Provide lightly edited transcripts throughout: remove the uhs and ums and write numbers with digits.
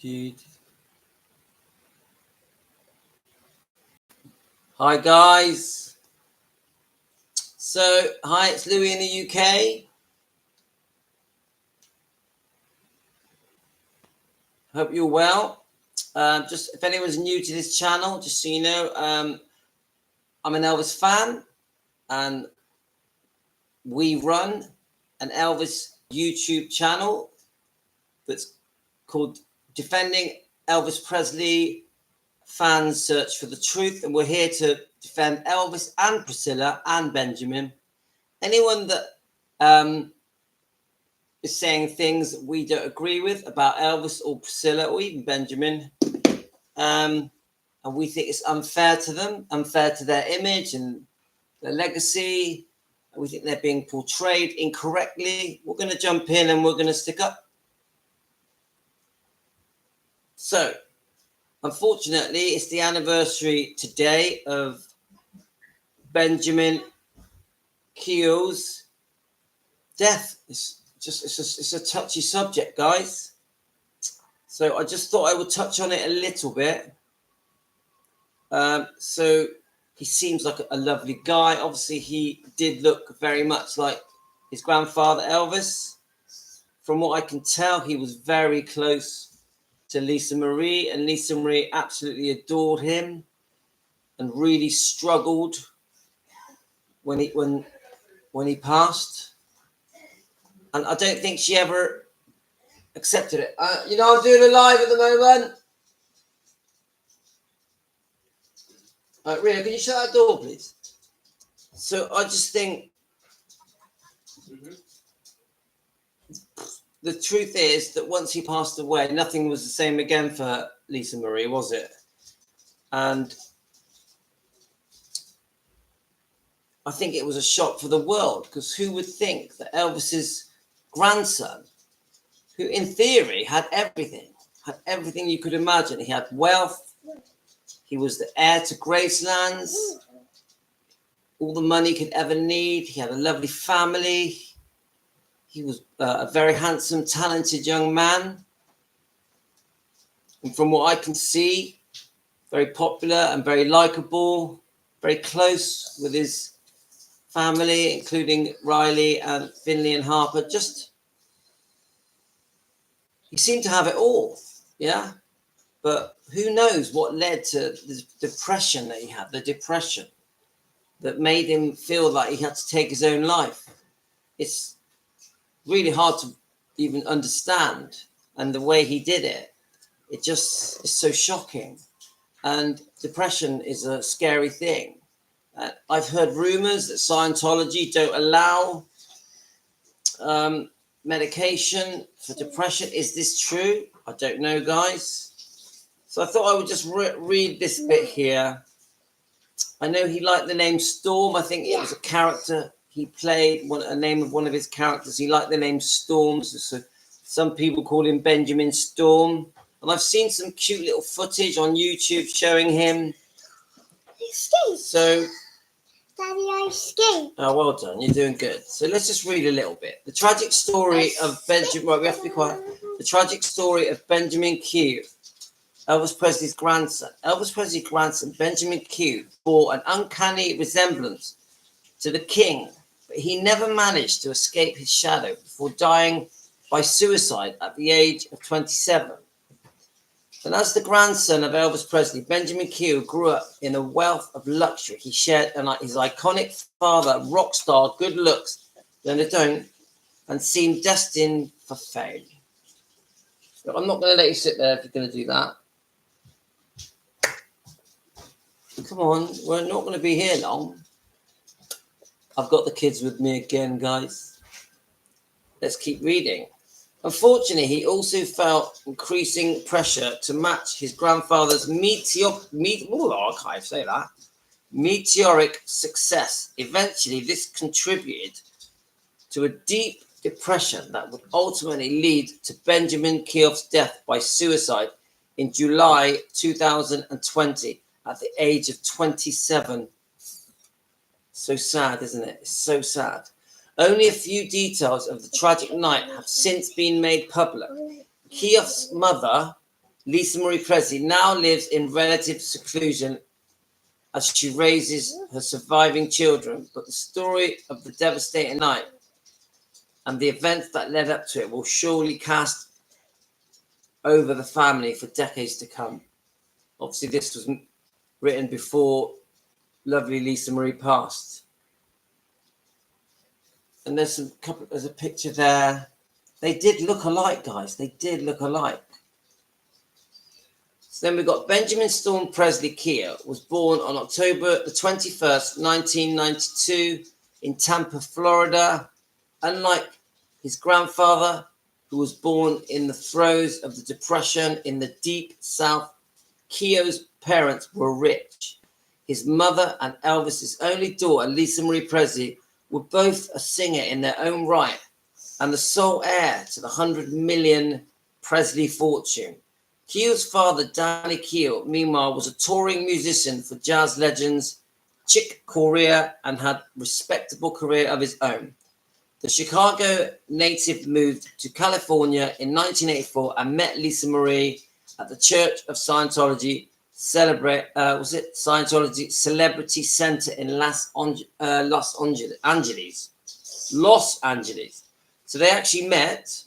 Hi guys. So, hi, it's Louis in the UK. Hope you're well. Just if anyone's new to this channel, just so you know, I'm an Elvis fan, and we run an Elvis YouTube channel that's called Defending Elvis Presley Fans Search for the Truth, and we're here to defend Elvis and Priscilla and Benjamin. Anyone that is saying things that we don't agree with about Elvis or Priscilla or even Benjamin, and we think it's unfair to them, unfair to their image and their legacy, and we think they're being portrayed incorrectly, we're going to jump in and we're going to stick up. So, unfortunately, it's the anniversary today of Benjamin Keough's death. It's a touchy subject, guys. So I just thought I would touch on it a little bit. So he seems like a lovely guy. Obviously, he did look very much like his grandfather, Elvis. From what I can tell, he was very close to Lisa Marie, and Lisa Marie absolutely adored him and really struggled when he passed. And I don't think she ever accepted it. I'm doing a live at the moment. Rita, can you shut that door, please? So I just think the truth is that once he passed away, nothing was the same again for Lisa Marie, was it? And I think it was a shock for the world, because who would think that Elvis's grandson, who in theory had everything you could imagine. He had wealth. He was the heir to Gracelands. All the money he could ever need. He had a lovely family. He was a very handsome, talented young man. And from what I can see, very popular and very likable, very close with his family, including Riley and Finley and Harper. He seemed to have it all, yeah? But who knows what led to the depression that he had, the depression that made him feel like he had to take his own life. It's really hard to even understand. And the way he did it, it just is so shocking. And depression is a scary thing. I've heard rumors that Scientology don't allow medication for depression. Is this true? I don't know, guys. So I thought I would just read this bit here. I know he liked the name Storm. I think it was a character he played, a name of one of his characters. He liked the name Storm. So some people call him Benjamin Storm. And I've seen some cute little footage on YouTube showing him. So, Daddy, I escaped. Oh, well done. You're doing good. So let's just read a little bit. The tragic story of Benjamin... Right, we have to be quiet. The tragic story of Benjamin Keough, Elvis Presley's grandson. Elvis Presley's grandson, Benjamin Keough, bore an uncanny resemblance to the king, but he never managed to escape his shadow before dying by suicide at the age of 27. And as the grandson of Elvis Presley, Benjamin Keough grew up in a wealth of luxury. He shared his iconic father, rock star, good looks, and seemed destined for fame. So I'm not going to let you sit there if you're going to do that. Come on, we're not going to be here long. I've got the kids with me again, guys. Let's keep reading. Unfortunately, he also felt increasing pressure to match his grandfather's meteoric success. Eventually, this contributed to a deep depression that would ultimately lead to Benjamin Keough's death by suicide in July 2020 at the age of 27. So sad, isn't it? It's so sad. Only a few details of the tragic night have since been made public. Keough's mother Lisa Marie Presley now lives in relative seclusion as she raises her surviving children, but the story of the devastating night and the events that led up to it will surely cast over the family for decades to come. Obviously, this was written before lovely Lisa Marie passed. And there's a picture there. They did look alike, guys. They did look alike. So then we've got Benjamin Storm Presley Keough, was born on October the 21st, 1992 in Tampa, Florida. Unlike his grandfather, who was born in the throes of the Depression in the Deep South, Keough's parents were rich. His mother and Elvis's only daughter, Lisa Marie Presley, were both a singer in their own right and the sole heir to the 100 million Presley fortune. Keough's father, Danny Keough, meanwhile, was a touring musician for jazz legends Chick Corea and had a respectable career of his own. The Chicago native moved to California in 1984 and met Lisa Marie at the Church of Scientology Scientology Celebrity Center in Los Angeles. So they actually met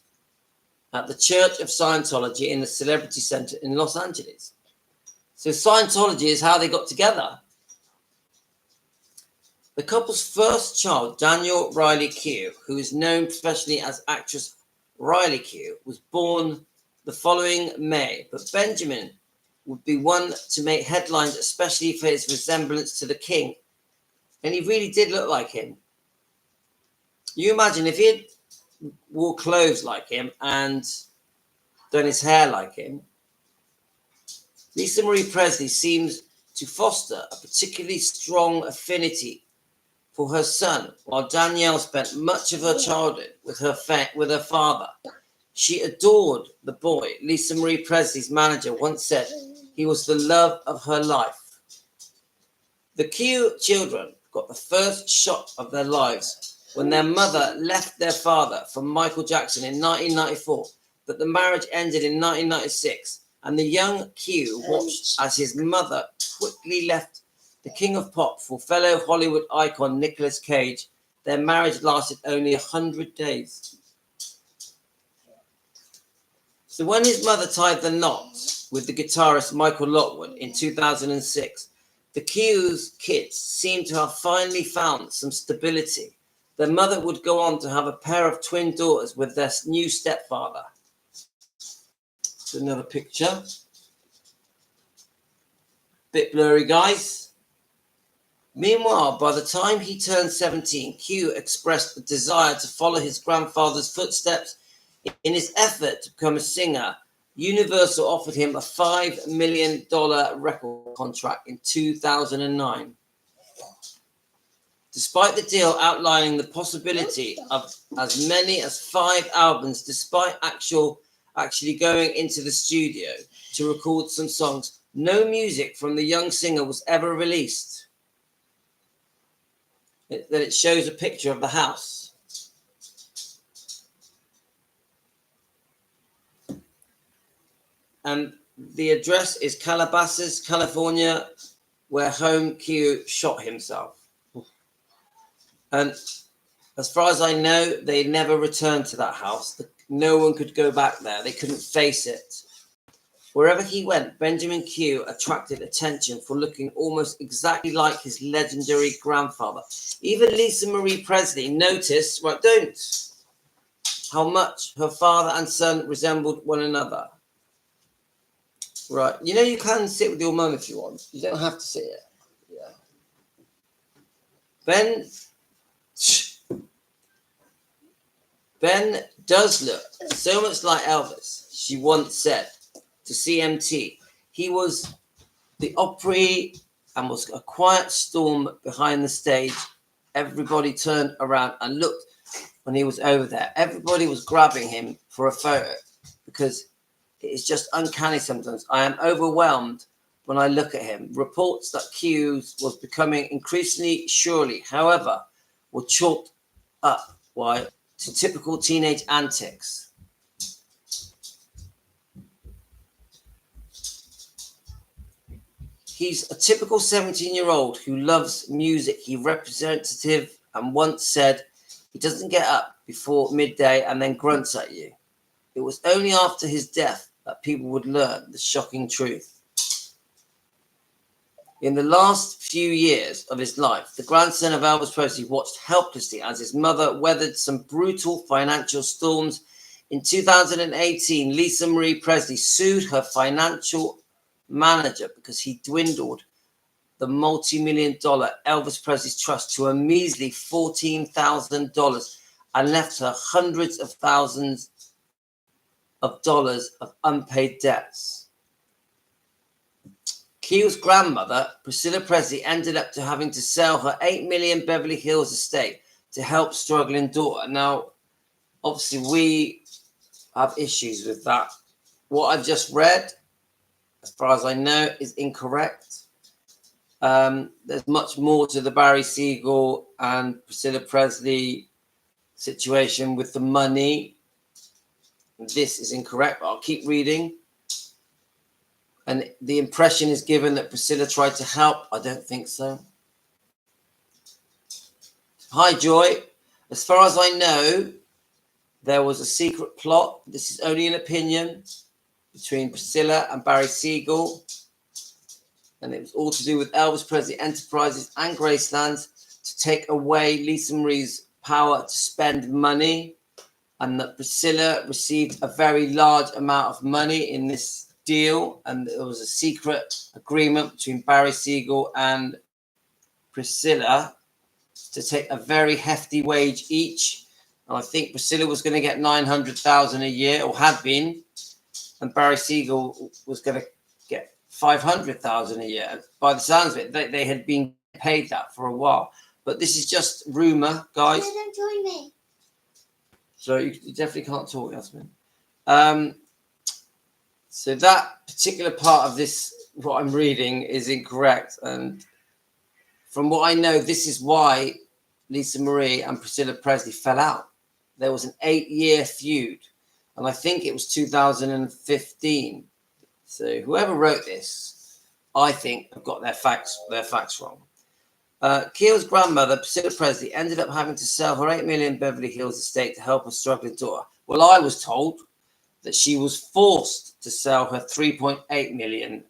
at the Church of Scientology in the Celebrity Center in Los Angeles. So Scientology is how they got together. The couple's first child, Daniel Riley Keough, who is known professionally as actress Riley Keough, was born the following May, but Benjamin would be one to make headlines, especially for his resemblance to the king. And he really did look like him. You imagine if he had wore clothes like him and done his hair like him. Lisa Marie Presley seems to foster a particularly strong affinity for her son, while Danielle spent much of her childhood with her father. She adored the boy. Lisa Marie Presley's manager once said he was the love of her life. The Keough children got the first shot of their lives when their mother left their father for Michael Jackson in 1994, but the marriage ended in 1996, and the young Keough watched as his mother quickly left the king of pop for fellow Hollywood icon Nicolas Cage. Their marriage lasted only 100 days. So when his mother tied the knot with the guitarist Michael Lockwood in 2006, the Keough's kids seemed to have finally found some stability. Their mother would go on to have a pair of twin daughters with their new stepfather. It's another picture. Bit blurry, guys. Meanwhile, by the time he turned 17, Keough expressed a desire to follow his grandfather's footsteps. In his effort to become a singer, Universal offered him a $5 million record contract in 2009. Despite the deal outlining the possibility of as many as 5 albums, despite actually going into the studio to record some songs, no music from the young singer was ever released. It shows a picture of the house. And the address is Calabasas, California, where home Keough shot himself. And as far as I know, they never returned to that house. No one could go back there. They couldn't face it. Wherever he went, Benjamin Keough attracted attention for looking almost exactly like his legendary grandfather. Even Lisa Marie Presley noticed, how much her father and son resembled one another. Right, you can sit with your mum if you want. You don't have to sit here. Yeah. Ben does look so much like Elvis, she once said to CMT. He was the opry and was a quiet storm behind the stage. Everybody turned around and looked when he was over there. Everybody was grabbing him for a photo because it's just uncanny sometimes. I am overwhelmed when I look at him. Reports that Keough was becoming increasingly surely, however, were chalked up to typical teenage antics. He's a typical 17-year-old who loves music. He representative and once said he doesn't get up before midday and then grunts at you. It was only after his death that people would learn the shocking truth. In the last few years of his life, the grandson of Elvis Presley watched helplessly as his mother weathered some brutal financial storms. In 2018, Lisa Marie Presley sued her financial manager because he dwindled the multi-million-dollar Elvis Presley's trust to a measly $14,000 and left her hundreds of thousands of dollars of unpaid debts. Keough's grandmother, Priscilla Presley, ended up having to sell her $8 million Beverly Hills estate to help struggling daughter. Now, obviously, we have issues with that. What I've just read, as far as I know, is incorrect. There's much more to the Barry Siegel and Priscilla Presley situation with the money. This is incorrect, but I'll keep reading. And the impression is given that Priscilla tried to help. I don't think so. Hi, Joy. As far as I know, there was a secret plot. This is only an opinion between Priscilla and Barry Siegel. And it was all to do with Elvis Presley Enterprises and Gracelands to take away Lisa Marie's power to spend money. And that Priscilla received a very large amount of money in this deal, and there was a secret agreement between Barry Siegel and Priscilla to take a very hefty wage each. And I think Priscilla was going to get $900,000 a year, or had been, and Barry Siegel was going to get $500,000 a year. By the sounds of it, they had been paid that for a while. But this is just rumor, guys. Don't join me. So you definitely can't talk, Yasmin. So that particular part of this, what I'm reading, is incorrect. And from what I know, this is why Lisa Marie and Priscilla Presley fell out. There was an 8-year feud, and I think it was 2015. So whoever wrote this, I think, have got their facts wrong. Keough's grandmother, Priscilla Presley, ended up having to sell her $8 million Beverly Hills estate to help her struggling daughter. Well, I was told that she was forced to sell her £3.8 million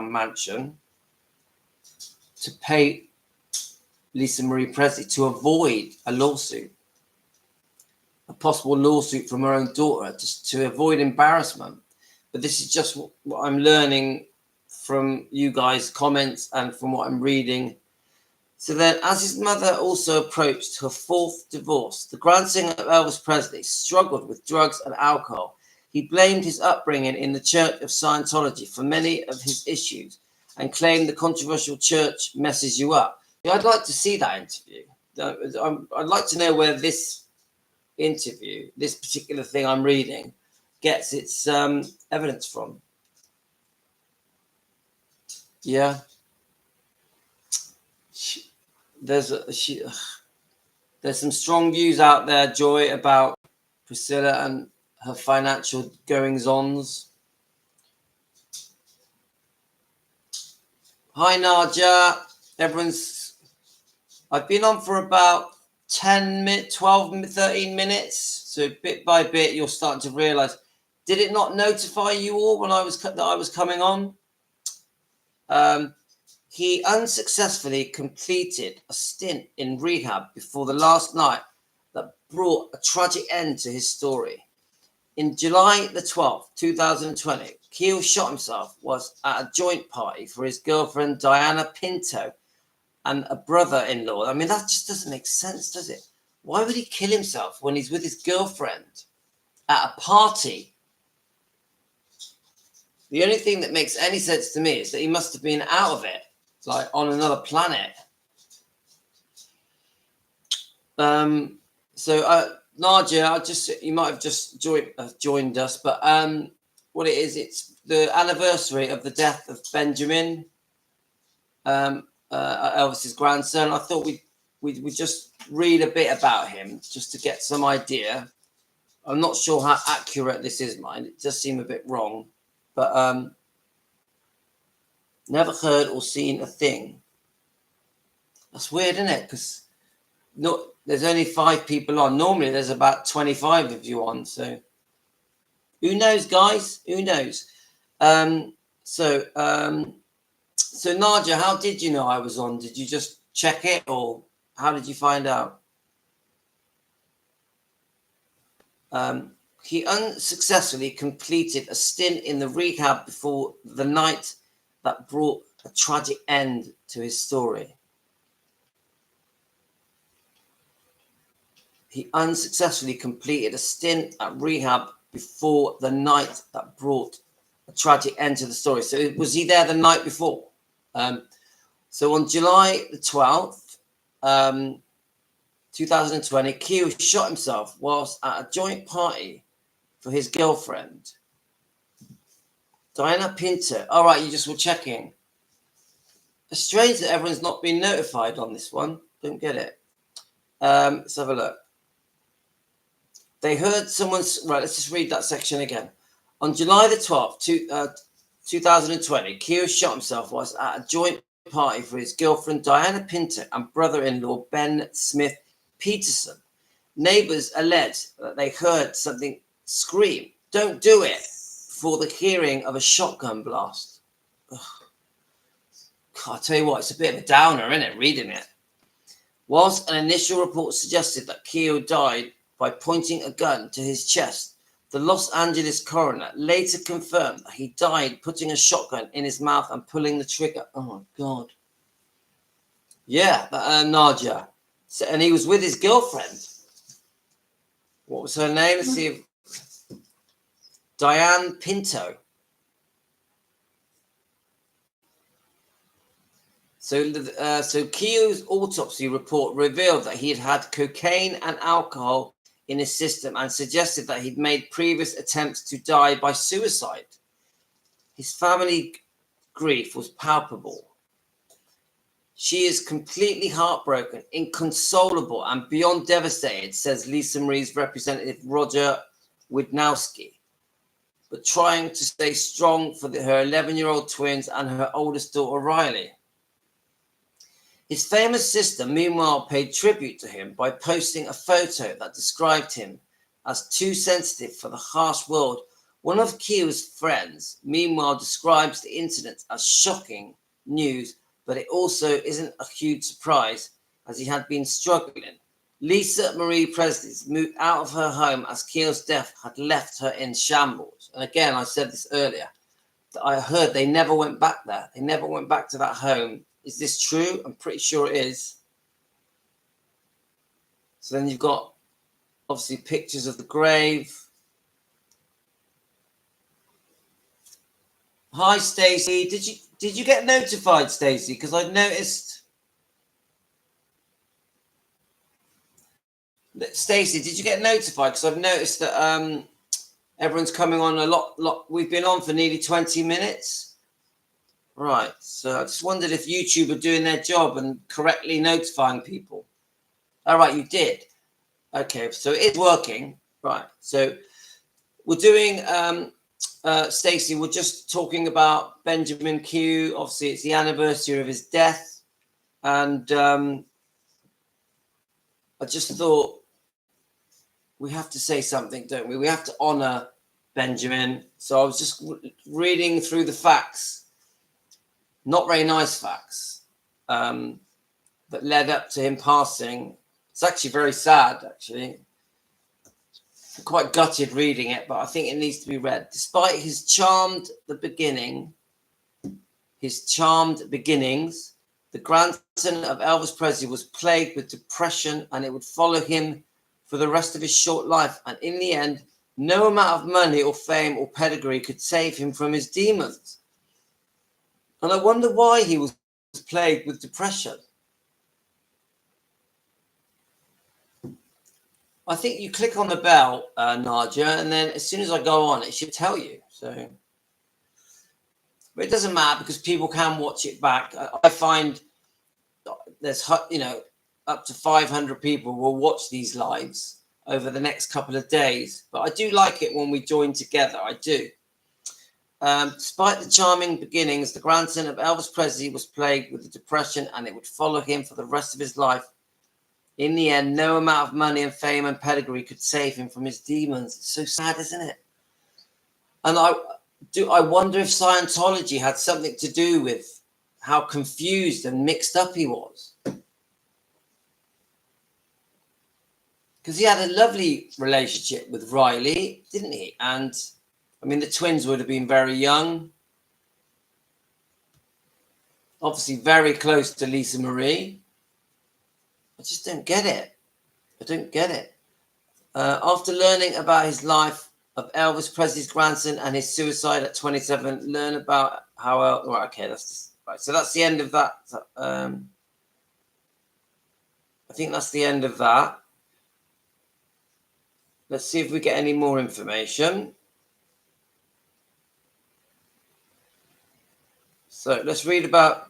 mansion to pay Lisa Marie Presley to avoid a lawsuit, a possible lawsuit from her own daughter, to avoid embarrassment. But this is just what I'm learning from you guys' comments and from what I'm reading. So then, as his mother also approached her fourth divorce, the grandson of Elvis Presley struggled with drugs and alcohol. He blamed his upbringing in the Church of Scientology for many of his issues and claimed the controversial church messes you up. I'd like to see that interview. I'd like to know where this interview, this particular thing I'm reading, gets its evidence from. Yeah. There's some strong views out there, Joy, about Priscilla and her financial goings-ons. Hi, Nadia. I've been on for about 10 minutes, 12, 13 minutes. So bit by bit, you're starting to realize, did it not notify you all when I was coming on? He unsuccessfully completed a stint in rehab before the last night that brought a tragic end to his story. In July the 12th, 2020, Keough shot himself was at a joint party for his girlfriend Diana Pinto and a brother-in-law. I mean, that just doesn't make sense, does it? Why would he kill himself when he's with his girlfriend at a party? The only thing that makes any sense to me is that he must have been out of it, like on another planet. Nadia, you might have just joined us, but what it is, it's the anniversary of the death of Benjamin, Elvis's grandson. I thought we'd just read a bit about him just to get some idea. I'm not sure how accurate this is, mine. It does seem a bit wrong, but Never heard or seen a thing. That's weird, isn't it? Because there's only 5 people on. Normally there's about 25 of you on. So who knows, guys? Who knows? So Nadia, how did you know I was on? Did you just check it, or how did you find out? He unsuccessfully completed a stint in the rehab before the night that brought a tragic end to his story. He unsuccessfully completed a stint at rehab before the night that brought a tragic end to the story. So was he there the night before? So on July the 12th, 2020, Keough shot himself whilst at a joint party for his girlfriend, Diana Pinto. All right, you just were checking. It's strange that everyone's not been notified on this one. Don't get it. Let's have a look. They heard someone's... Right, let's just read that section again. On July the 12th, 2020, Keough shot himself whilst at a joint party for his girlfriend, Diana Pinto, and brother-in-law, Ben Smith Peterson. Neighbours alleged that they heard something scream, "Don't do it," before the hearing of a shotgun blast. Ugh. God, I tell you what, it's a bit of a downer, isn't it, reading it? Whilst an initial report suggested that Keough died by pointing a gun to his chest, the Los Angeles coroner later confirmed that he died putting a shotgun in his mouth and pulling the trigger. Oh, my God. Yeah, Nadia. So, and he was with his girlfriend. What was her name? Let's see if... Diane Pinto. So Keough's autopsy report revealed that he had had cocaine and alcohol in his system and suggested that he'd made previous attempts to die by suicide. His family grief was palpable. She is completely heartbroken, inconsolable, and beyond devastated, says Lisa Marie's representative Roger Widnowski, but trying to stay strong for her 11-year-old twins and her oldest daughter, Riley. His famous sister, meanwhile, paid tribute to him by posting a photo that described him as too sensitive for the harsh world. One of Keough's friends, meanwhile, describes the incident as shocking news, but it also isn't a huge surprise, as he had been struggling. Lisa Marie Presley moved out of her home as Keough's death had left her in shambles. And again, I said this earlier, that I heard they never went back there. They never went back to that home. Is this true? I'm pretty sure it is. So then you've got, obviously, pictures of the grave. Hi, Stacey. Did you get notified, Stacey? Because I noticed... Stacey, did you get notified? Because I've noticed that everyone's coming on a lot. We've been on for nearly 20 minutes. Right, so I just wondered if YouTube are doing their job and correctly notifying people. All right, you did. Okay, so it's working. Right, so we're doing, Stacey, we're just talking about Benjamin Keough. Obviously, it's the anniversary of his death. And I just thought we have to say something, don't we? We have to honor Benjamin. So I was just reading through the facts. Not very nice facts that led up to him passing. It's actually very sad, actually. I'm quite gutted reading it, but I think it needs to be read. Despite his charmed beginnings, the grandson of Elvis Presley was plagued with depression, and it would follow him for the rest of his short life. And in the end, no amount of money or fame or pedigree could save him from his demons. And I wonder why he was plagued with depression. I think you click on the bell, Nadia, and then as soon as I go on, it should tell you. So, but it doesn't matter because people can watch it back. I find there's, up to 500 people will watch these lives over the next couple of days. But I do like it when we join together. I do. Despite the charming beginnings, the grandson of Elvis Presley was plagued with a depression, and it would follow him for the rest of his life. In the end, no amount of money and fame and pedigree could save him from his demons. It's so sad, isn't it? And I wonder if Scientology had something to do with how confused and mixed up he was. Because he had a lovely relationship with Riley, didn't he? And I mean, the twins would have been very young. Obviously, very close to Lisa Marie. I just don't get it. I don't get it. After learning about his life of Elvis Presley's grandson and his suicide at 27, learn about how... Right, okay, that's just... Right, so that's the end of that. I think that's the end of that. Let's see if we get any more information. So let's read about...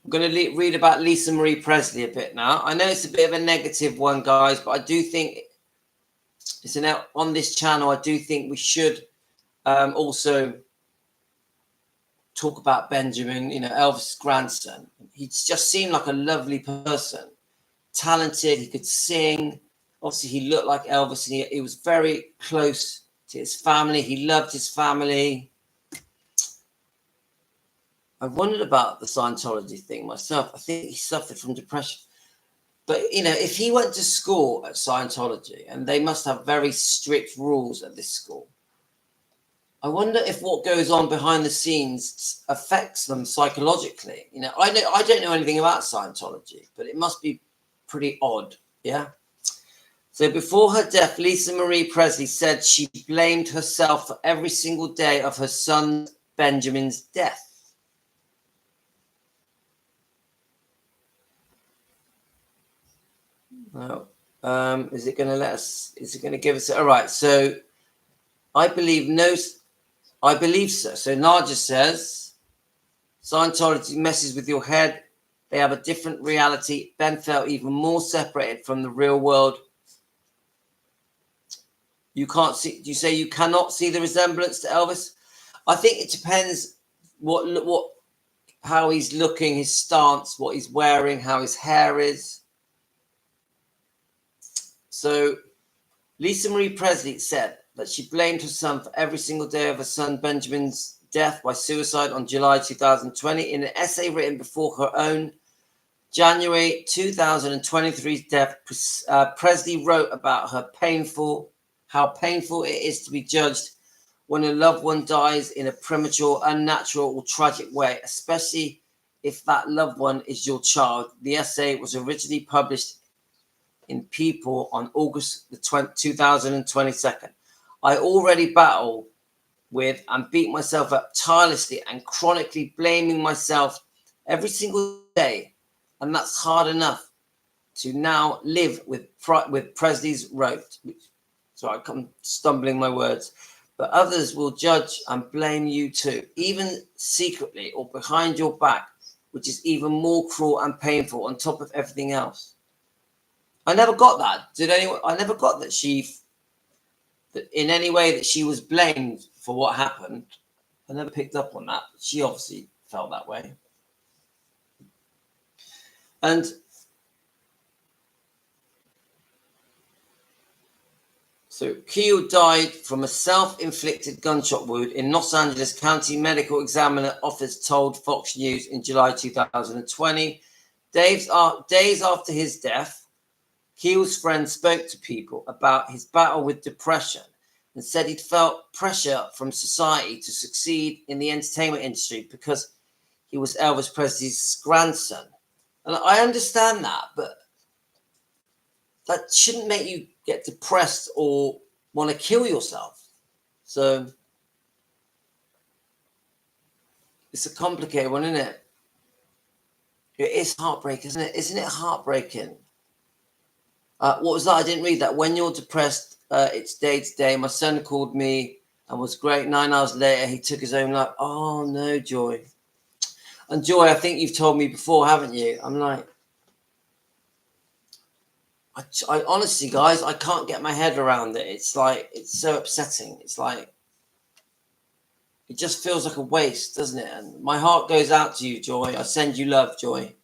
I'm going to read about Lisa Marie Presley a bit now. I know it's a bit of a negative one, guys, but I do think it's on this channel. I do think we should also talk about Benjamin, Elvis' grandson. He just seemed like a lovely person, talented. He could sing. Obviously, he looked like Elvis, and he was very close to his family. He loved his family. I wondered about the Scientology thing myself. I think he suffered from depression. But, if he went to school at Scientology, and they must have very strict rules at this school, I wonder if what goes on behind the scenes affects them psychologically. I don't know anything about Scientology, but it must be pretty odd, yeah? So before her death, Lisa Marie Presley said she blamed herself for every single day of her son Benjamin's death. No. Is it going to let us? Is it going to give us? All right. So I believe so. So Naja says Scientology messes with your head. They have a different reality. Ben felt even more separated from the real world. You can't see. You say you cannot see the resemblance to Elvis. I think it depends how he's looking, his stance, what he's wearing, how his hair is. So Lisa Marie Presley said that she blamed her son for every single day of her son Benjamin's death by suicide on July 2020. In an essay written before her own January 2023 death, Presley wrote about how painful it is to be judged when a loved one dies in a premature, unnatural, or tragic way, especially if that loved one is your child. The essay was originally published in People on August the 2022. I already battle with and beat myself up tirelessly and chronically blaming myself every single day, and that's hard enough to now live with Presley's wrote. Sorry, I'm stumbling my words. But others will judge and blame you too, even secretly or behind your back, which is even more cruel and painful on top of everything else. I never got that. I never got that that in any way that she was blamed for what happened. I never picked up on that. She obviously felt that way. And so Keough died from a self-inflicted gunshot wound in Los Angeles County Medical Examiner Office told Fox News in July 2020. Days after his death, Keough's friend spoke to People about his battle with depression and said he'd felt pressure from society to succeed in the entertainment industry because he was Elvis Presley's grandson. And I understand that, but that shouldn't make you get depressed or want to kill yourself. So it's a complicated one, isn't it? It is heartbreaking, isn't it? Isn't it heartbreaking? What was that? I didn't read that. When you're depressed, it's day to day. My son called me and was great. 9 hours later, he took his own life. Oh, no, Joy. And Joy, I think you've told me before, haven't you? I'm like, I honestly, guys, I can't get my head around it. It's like, it's so upsetting. It's like, it just feels like a waste, doesn't it? And my heart goes out to you, Joy. I send you love, Joy.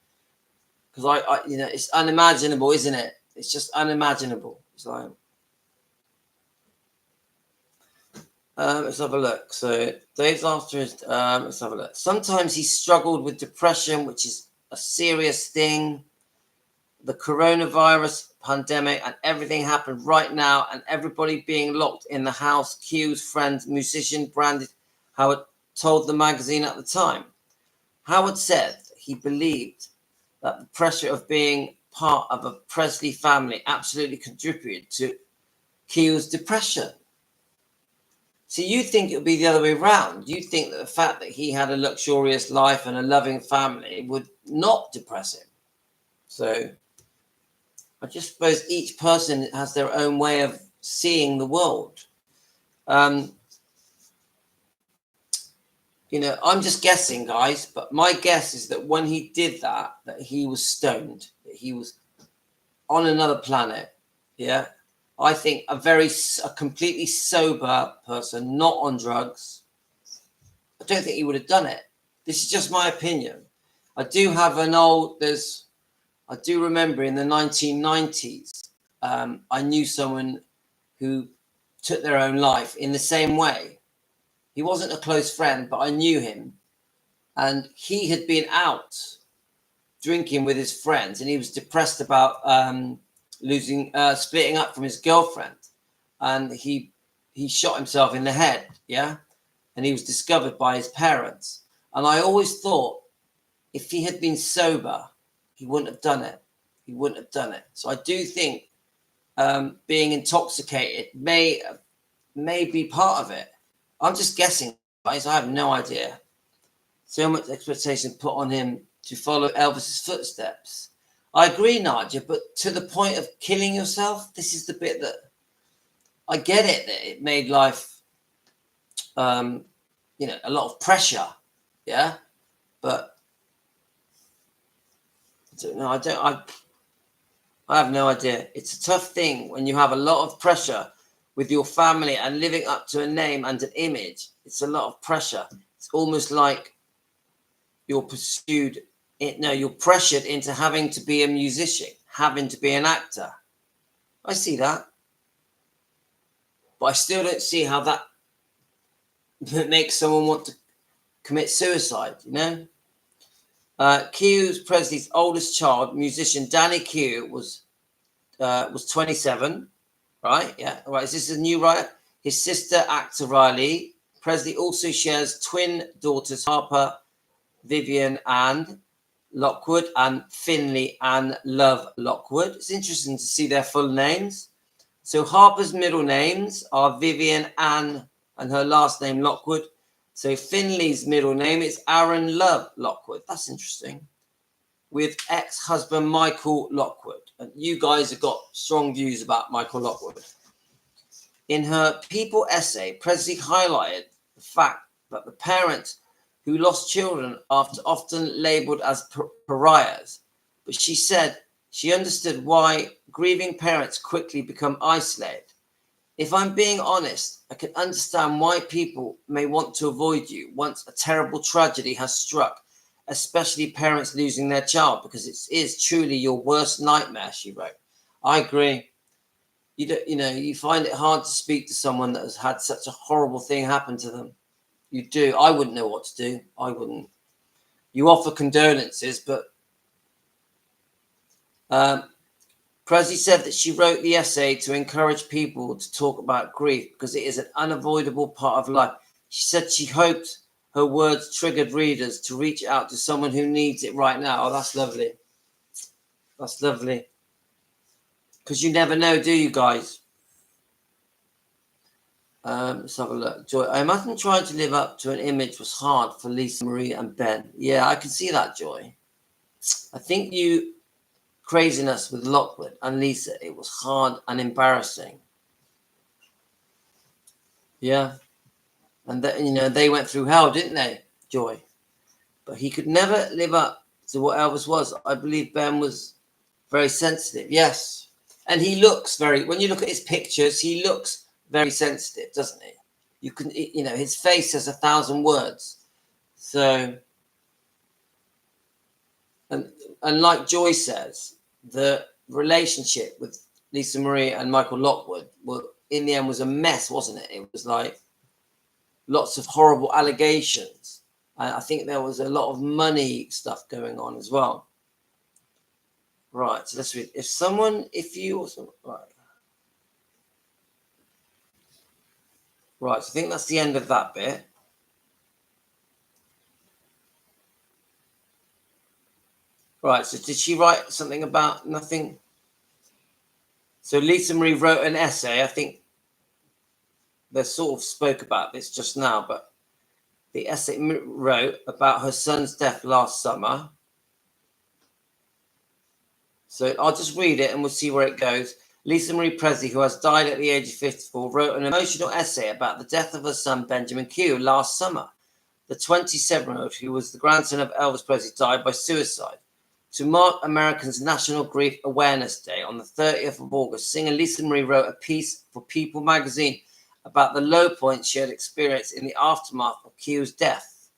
Because it's unimaginable, isn't it? It's just unimaginable. It's like, let's have a look. So days after his, let's have a look. Sometimes he struggled with depression, which is a serious thing. The coronavirus pandemic and everything happened right now, and everybody being locked in the house. Keough's friend, musician Brandon Howard, told the magazine at the time. Howard said he believed that the pressure of being part of a Presley family absolutely contributed to Keough's depression. So you think it would be the other way around? You think that the fact that he had a luxurious life and a loving family would not depress him? So I just suppose each person has their own way of seeing the world. I'm just guessing, guys, but my guess is that when he did that he was stoned, that he was on another planet. Yeah. I think a completely sober person, not on drugs, I don't think he would have done it. This is just my opinion. I do remember in the 1990s, I knew someone who took their own life in the same way. He wasn't a close friend, but I knew him. And he had been out drinking with his friends, and he was depressed about splitting up from his girlfriend. And he shot himself in the head, yeah? And he was discovered by his parents. And I always thought, if he had been sober, he wouldn't have done it. He wouldn't have done it. So I do think being intoxicated may be part of it. I'm just guessing, guys. I have no idea. So much expectation put on him to follow Elvis's footsteps. I agree, Nadia, but to the point of killing yourself, this is the bit that I get it, that it made life, a lot of pressure. Yeah. But I have no idea. It's a tough thing when you have a lot of pressure with your family and living up to a name and an image. It's a lot of pressure. It's almost like you're pressured into having to be a musician, having to be an actor. I see that. But I still don't see how that makes someone want to commit suicide, Keough, Presley's oldest child, musician Danny Keough, was 27, right? Yeah, right. Is this a new writer? His sister, actor Riley. Presley also shares twin daughters, Harper, Vivian Ann Lockwood, and Finley Ann Love Lockwood. It's interesting to see their full names. So Harper's middle names are Vivian Ann and her last name Lockwood. So Finley's middle name is Aaron Love Lockwood. That's interesting. With ex-husband Michael Lockwood. And you guys have got strong views about Michael Lockwood. In her People essay, Presley highlighted the fact that the parents who lost children are often labeled as pariahs. But she said she understood why grieving parents quickly become isolated. If I'm being honest, I can understand why people may want to avoid you once a terrible tragedy has struck, especially parents losing their child, because it is truly your worst nightmare, she wrote. I agree. You find it hard to speak to someone that has had such a horrible thing happen to them. You do. I wouldn't know what to do. I wouldn't. You offer condolences, but Presley said that she wrote the essay to encourage people to talk about grief because it is an unavoidable part of life. She said she hoped her words triggered readers to reach out to someone who needs it right now. Oh, that's lovely. That's lovely. Because you never know, do you guys? Let's have a look. Joy, I imagine trying to live up to an image was hard for Lisa, Marie, and Ben. Yeah, I can see that, Joy. I think you craziness with Lockwood and Lisa, it was hard and embarrassing. Yeah. And they went through hell, didn't they, Joy? But he could never live up to what Elvis was. I believe Ben was very sensitive. Yes. And he looks very, when you look at his pictures, he looks very sensitive, doesn't he? You can, you know, his face has 1,000 words. So, and like Joy says, the relationship with Lisa Marie and Michael Lockwood, well, in the end was a mess, wasn't it? It was like lots of horrible allegations. I think there was a lot of money stuff going on as well. Right, so let's read. If you also, right. Right, so I think that's the end of that bit. Right, so did she write something about nothing? So Lisa Marie wrote an essay. I think they sort of spoke about this just now, but the essay wrote about her son's death last summer. So I'll just read it and we'll see where it goes. Lisa Marie Presley, who has died at the age of 54, wrote an emotional essay about the death of her son, Benjamin Keough, last summer. The 27-year-old, who was the grandson of Elvis Presley, died by suicide. To mark Americans' National Grief Awareness Day on the 30th of August, singer Lisa Marie wrote a piece for People magazine about the low points she had experienced in the aftermath of Keough's death.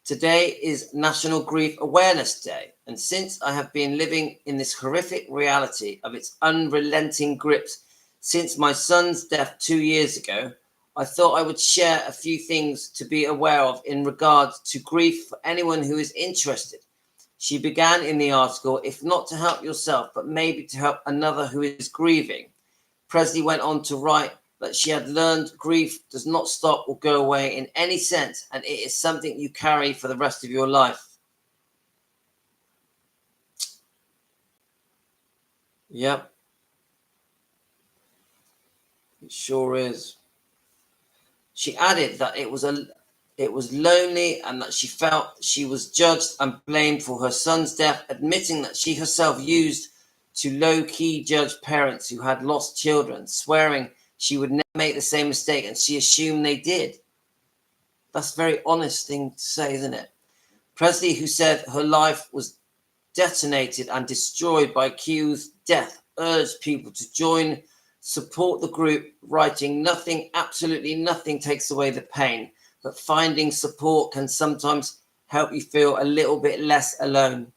Today is National Grief Awareness Day, and since I have been living in this horrific reality of its unrelenting grips since my son's death 2 years ago, I thought I would share a few things to be aware of in regards to grief for anyone who is interested. She began in the article, if not to help yourself, but maybe to help another who is grieving. Presley went on to write that she had learned grief does not stop or go away in any sense, and it is something you carry for the rest of your life. Yep. It sure is. She added that it was lonely and that she felt she was judged and blamed for her son's death, admitting that she herself used to low-key judge parents who had lost children, swearing she would never make the same mistake, and she assumed they did. That's a very honest thing to say, isn't it? Presley, who said her life was detonated and destroyed by Keough's death, urged people to support the group, writing, nothing, absolutely nothing takes away the pain, but finding support can sometimes help you feel a little bit less alone.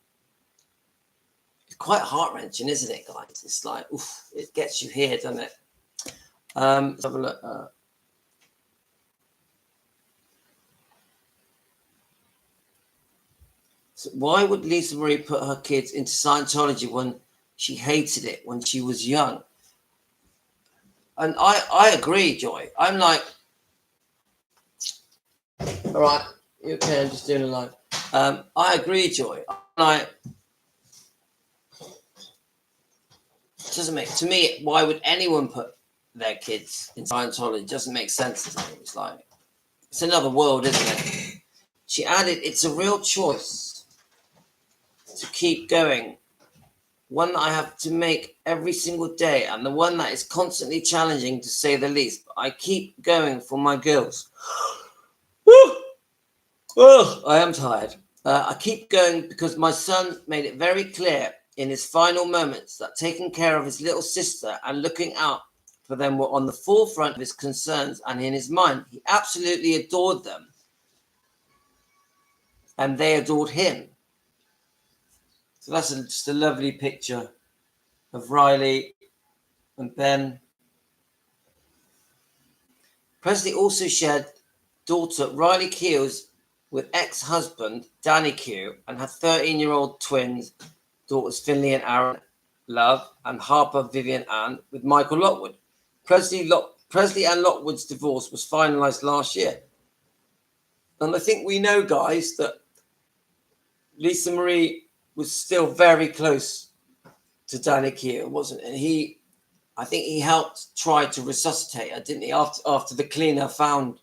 It's quite heart-wrenching, isn't it, guys? It's like, oof, it gets you here, doesn't it? Let's have a look. So why would Lisa Marie put her kids into Scientology when she hated it when she was young? And I agree, Joy. I'm like, all right, you okay? I'm just doing a live. I agree, Joy. I'm like, it doesn't make, to me, why would anyone put their kids in Scientology? It doesn't make sense to me. It's like, it's another world, isn't it? She added, it's a real choice to keep going. One that I have to make every single day, and the one that is constantly challenging, to say the least. But I keep going for my girls. Oh, I am tired. I keep going because my son made it very clear in his final moments that taking care of his little sister and looking out for them were on the forefront of his concerns and in his mind. He absolutely adored them, and they adored him. So that's just a lovely picture of Riley and Ben. Presley also shared daughter Riley Keough with ex-husband Danny Keough and had 13-year-old twins daughters Finley and Aaron Love and Harper Vivian Ann with Michael Lockwood. Presley and Lockwood's divorce was finalized last year. And I think we know, guys, that Lisa Marie was still very close to Danny Keough, wasn't it? And I think he helped try to resuscitate her, didn't he? After the cleaner found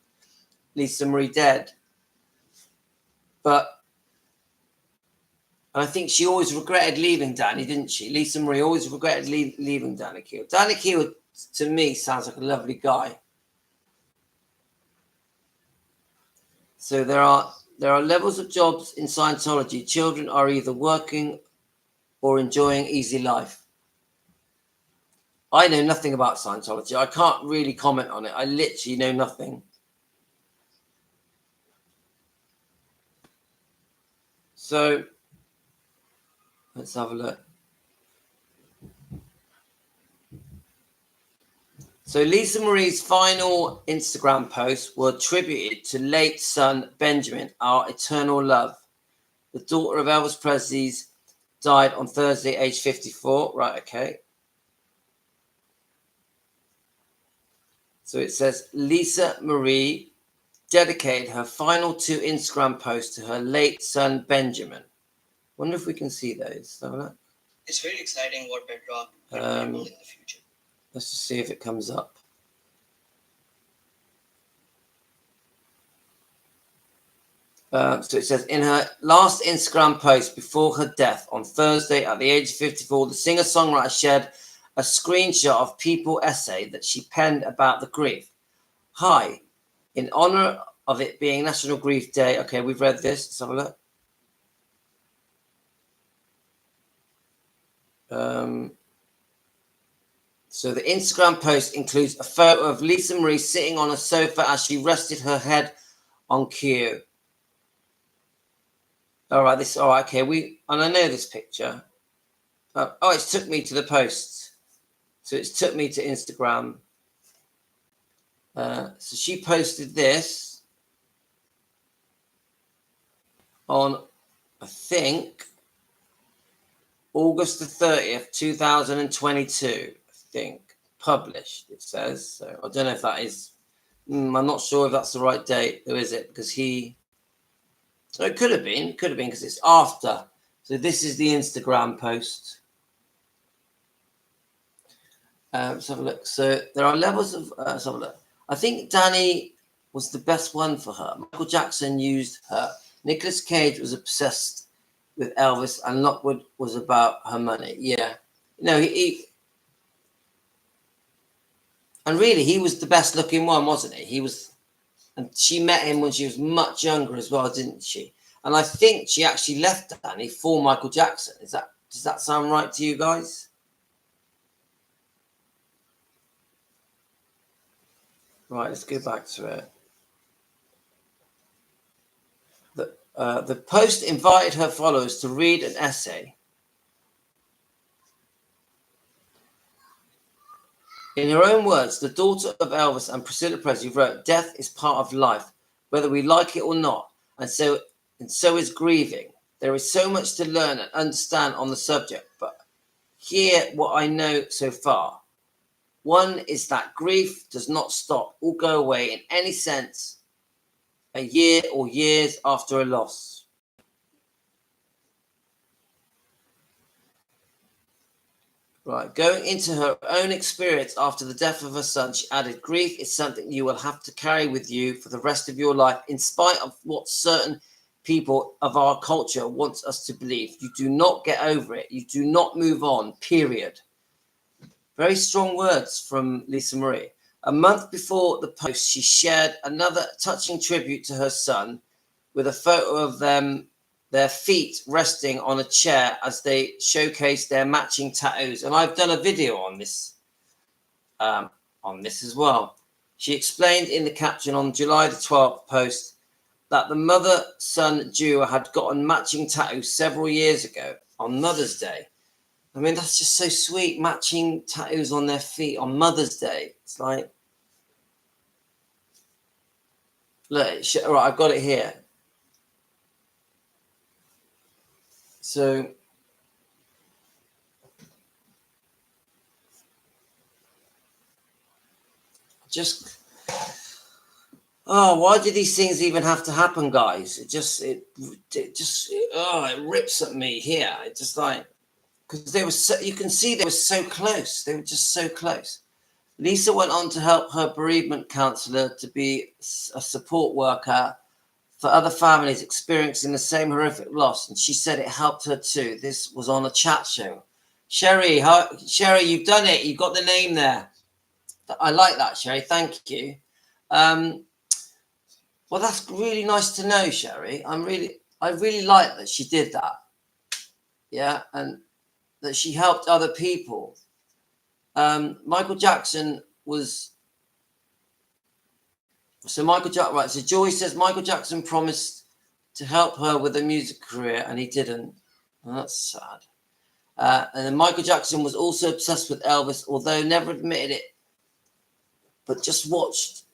Lisa Marie dead. But I think she always regretted leaving Danny, didn't she? Lisa Marie always regretted leaving Danny Keough. Danny Keough, to me, sounds like a lovely guy. So there are levels of jobs in Scientology. Children are either working or enjoying easy life. I know nothing about Scientology. I can't really comment on it. I literally know nothing. So let's have a look. So Lisa Marie's final Instagram posts were attributed to late son Benjamin, our eternal love. The daughter of Elvis Presley's died on Thursday, age 54. Right, okay. So it says Lisa Marie dedicated her final 2 Instagram posts to her late son Benjamin. Wonder if we can see those. It's very exciting what Bedrock will enable in the future. Let's just see if it comes up. So it says, in her last Instagram post before her death on Thursday at the age of 54, the singer-songwriter shared a screenshot of People essay that she penned about the grief. Hi, in honor of it being National Grief Day. Okay, we've read this. Let's have a look. So the Instagram post includes a photo of Lisa Marie sitting on a sofa as she rested her head on Keough. All right, okay. And I know this picture. Oh, it took me to the post. So it's took me to Instagram. So she posted this on, I think, August the 30th, 2022. I think published. It says. So I don't know if that is. I'm not sure if that's the right date. Or is it? Because so it could have been because it's after. So this is the Instagram post. Let's have a look. So there are levels of. Let's have a look. I think Danny was the best one for her. Michael Jackson used her. Nicolas Cage was obsessed with Elvis, and Lockwood was about her money. Yeah, he and really he was the best looking one, wasn't he? He was. And she met him when she was much younger as well, didn't she? And I think she actually left Danny for Michael Jackson. Does that sound right to you guys? Right, let's go back to it. The post invited her followers to read an essay. In her own words, the daughter of Elvis and Priscilla Presley wrote, "Death is part of life, whether we like it or not, and so is grieving. There is so much to learn and understand on the subject, but here what I know so far. One is that grief does not stop or go away in any sense a year or years after a loss." Right, going into her own experience after the death of her son, she added, "Grief is something you will have to carry with you for the rest of your life, in spite of what certain people of our culture want us to believe. You do not get over it. You do not move on, period." Very strong words from Lisa Marie. A month before the post, she shared another touching tribute to her son with a photo of them, their feet resting on a chair as they showcase their matching tattoos. And I've done a video on this as well. She explained in the caption on July the 12th post that the mother-son duo had gotten matching tattoos several years ago on Mother's Day. I mean, that's just so sweet, matching tattoos on their feet on Mother's Day. It's like, look, all right, I've got it here. So why do these things even have to happen, guys? It rips at me here. It's just like, because you can see they were so close. They were just so close. Lisa went on to help her bereavement counselor to be a support worker for other families experiencing the same horrific loss, and she said it helped her too. This was on a chat show. Sherry, you've done it. You've got the name there. I like that, Sherry. Thank you. Well, that's really nice to know, Sherry. I really like that she did that. Yeah, and that she helped other people. Michael Jackson was. So Michael Jackson, right? So Joy says Michael Jackson promised to help her with her music career, and he didn't. Well, that's sad. And then Michael Jackson was also obsessed with Elvis, although never admitted it. But just watched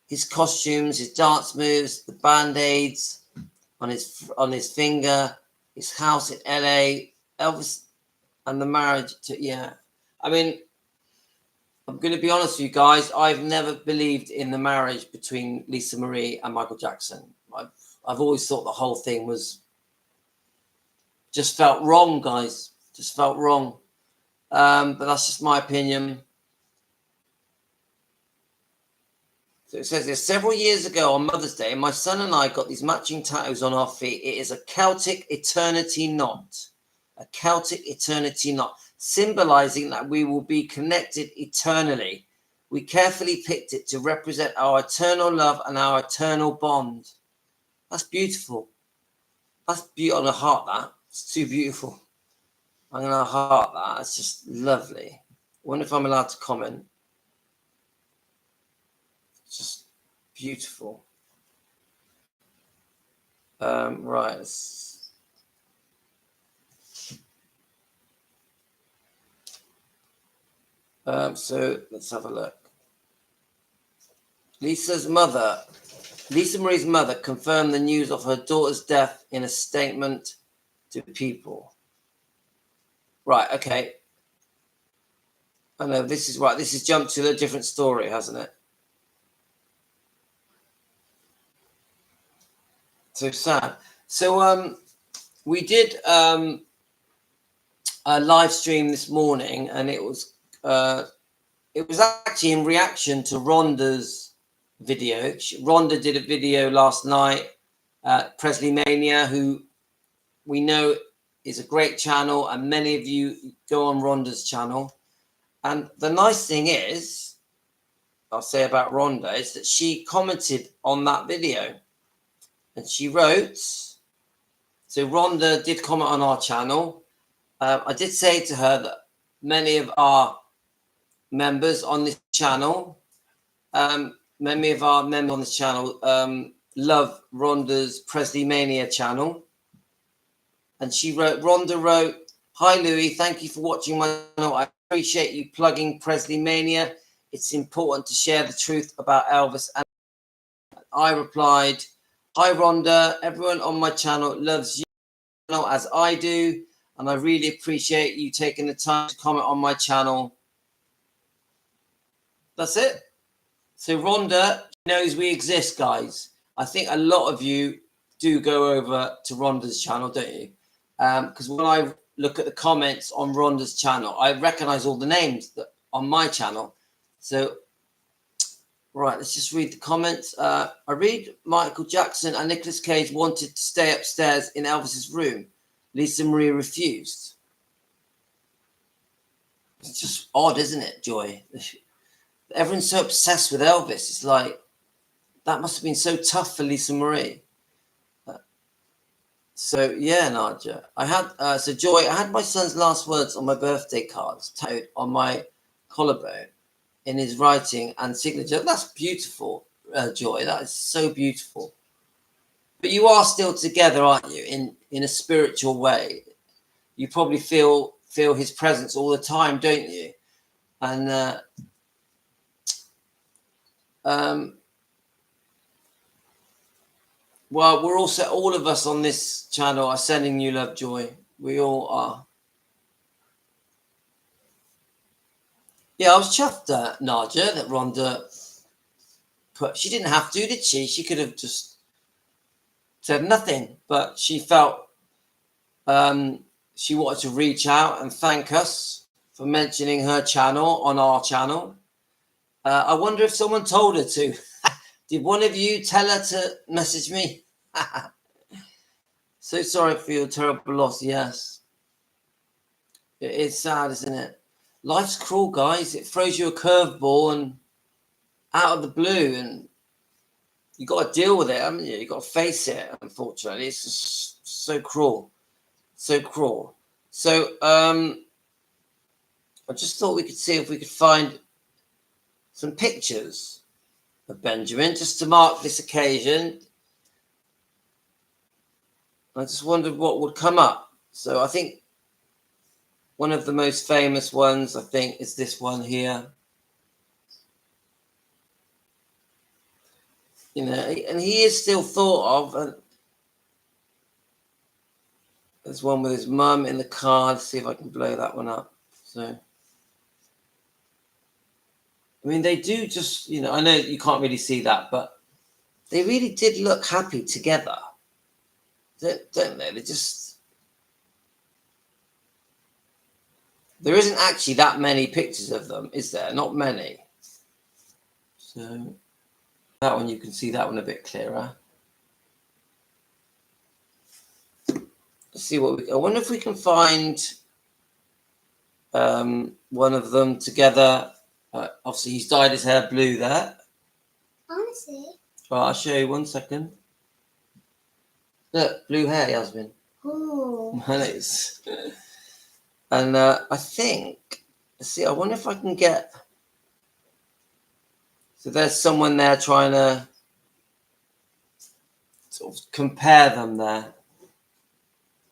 his costumes, his dance moves, the band-aids on his finger, his house in LA, Elvis, and the marriage to I mean, I'm going to be honest with you guys. I've never believed in the marriage between Lisa Marie and Michael Jackson. I've always thought the whole thing was just felt wrong, guys. Just felt wrong. But that's just my opinion. So it says here, several years ago on Mother's Day, my son and I got these matching tattoos on our feet. It is a Celtic eternity knot. A Celtic eternity knot, symbolizing that we will be connected eternally. We carefully picked it to represent our eternal love and our eternal bond. That's beautiful. That's beautiful. On the heart, that. It's too beautiful. I'm going to heart that. It's just lovely. I wonder if I'm allowed to comment. It's just beautiful. Right. So let's have a look. Lisa Marie's mother confirmed the news of her daughter's death in a statement to People. Right, okay. I know this is right. This has jumped to a different story, hasn't it? So sad. So we did a live stream this morning, and it was actually in reaction to Rhonda's video. Rhonda did a video last night, Presley Mania, who we know is a great channel, and many of you go on Rhonda's channel. And the nice thing is, I'll say about Rhonda, is that she commented on that video. And she wrote, so Rhonda did comment on our channel. I did say to her that many of our members on this channel, love Rhonda's Presley Mania channel. And Rhonda wrote, "Hi Louis, thank you for watching my channel. I appreciate you plugging Presley Mania. It's important to share the truth about Elvis." And I replied, "Hi Rhonda, everyone on my channel loves you as I do, and I really appreciate you taking the time to comment on my channel." That's it. So Rhonda knows we exist, guys. I think a lot of you do go over to Rhonda's channel, don't you? Because when I look at the comments on Rhonda's channel, I recognize all the names that on my channel. So, right, let's just read the comments. I read Michael Jackson and Nicolas Cage wanted to stay upstairs in Elvis's room. Lisa Marie refused. It's just odd, isn't it, Joy? Everyone's so obsessed with Elvis. It's like, that must have been so tough for Lisa Marie. So yeah, Nadia, Joy, I had my son's last words on my birthday cards tattooed on my collarbone in his writing and signature. That's beautiful, Joy. That is so beautiful. But you are still together, aren't you? In a spiritual way, you probably feel his presence all the time, don't you? And well, we're also, all of us on this channel are sending you love, Joy. We all are. Yeah, I was chuffed, Nadia, that Rhonda she didn't have to, did she? She could have just said nothing, but she felt she wanted to reach out and thank us for mentioning her channel on our channel. I wonder if someone told her to. Did one of you tell her to message me? So sorry for your terrible loss. Yes. It is sad, isn't it? Life's cruel, guys. It throws you a curveball and out of the blue, and you got to deal with it, haven't you? You got to face it, unfortunately. It's just so cruel. So cruel. So, I just thought we could see if we could find some pictures of Benjamin just to mark this occasion. I just wondered what would come up. So I think one of the most famous ones, I think, is this one here. You know, and he is still thought of. And there's one with his mum in the car. Let's see if I can blow that one up. So, I mean, they do just, you know, I know you can't really see that, but they really did look happy together. Don't they? They just... There isn't actually that many pictures of them, is there? Not many. So, that one, you can see that one a bit clearer. Let's see what I wonder if we can find one of them together. Obviously, he's dyed his hair blue there. Honestly. Well, I'll show you 1 second. Look, blue hair, Yasmin. Oh. Nice. And I think, let's see, I wonder if I can get... So there's someone there trying to sort of compare them there.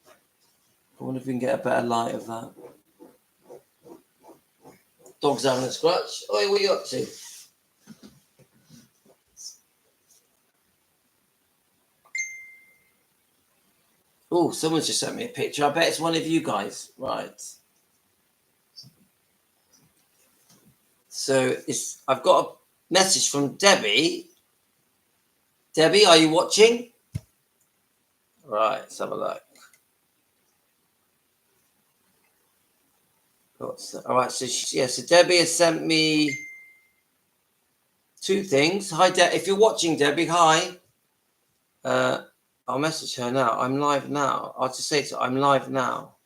I wonder if we can get a better light of that. Dog's having a scratch. Oi, what are you up to? Oh, someone's just sent me a picture. I bet it's one of you guys. Right. So I've got a message from Debbie. Debbie, are you watching? Right, let's have a look. All right, so so Debbie has sent me 2 things. Hi, if you're watching, Debbie, hi. I'll message her now. I'm live now. I'll just say to her, I'm live now.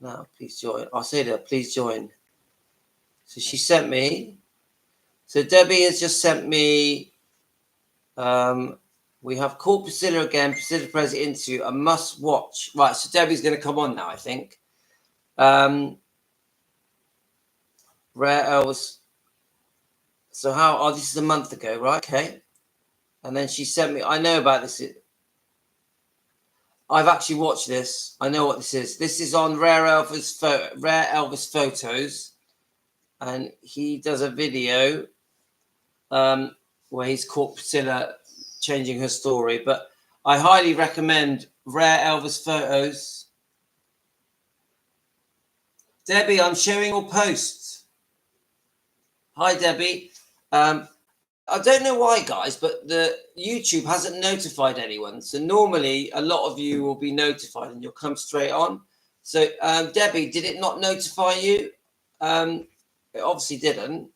Now, please join. I'll say to her, please join. So she sent me. So Debbie has just sent me. We have called Priscilla again. Priscilla Presley interview. A must watch. Right. So Debbie's going to come on now, I think. Rare Elvis. So how? Oh, this is a month ago, right? Okay. And then she sent me. I know about this. I've actually watched this. I know what this is. This is on Rare Elvis Photos, and he does a video where he's caught Priscilla changing her story. But I highly recommend Rare Elvis Photos. Debbie, I'm sharing your posts. Hi, Debbie. I don't know why, guys, but the YouTube hasn't notified anyone. So normally a lot of you will be notified and you'll come straight on. So Debbie, did it not notify you? It obviously didn't.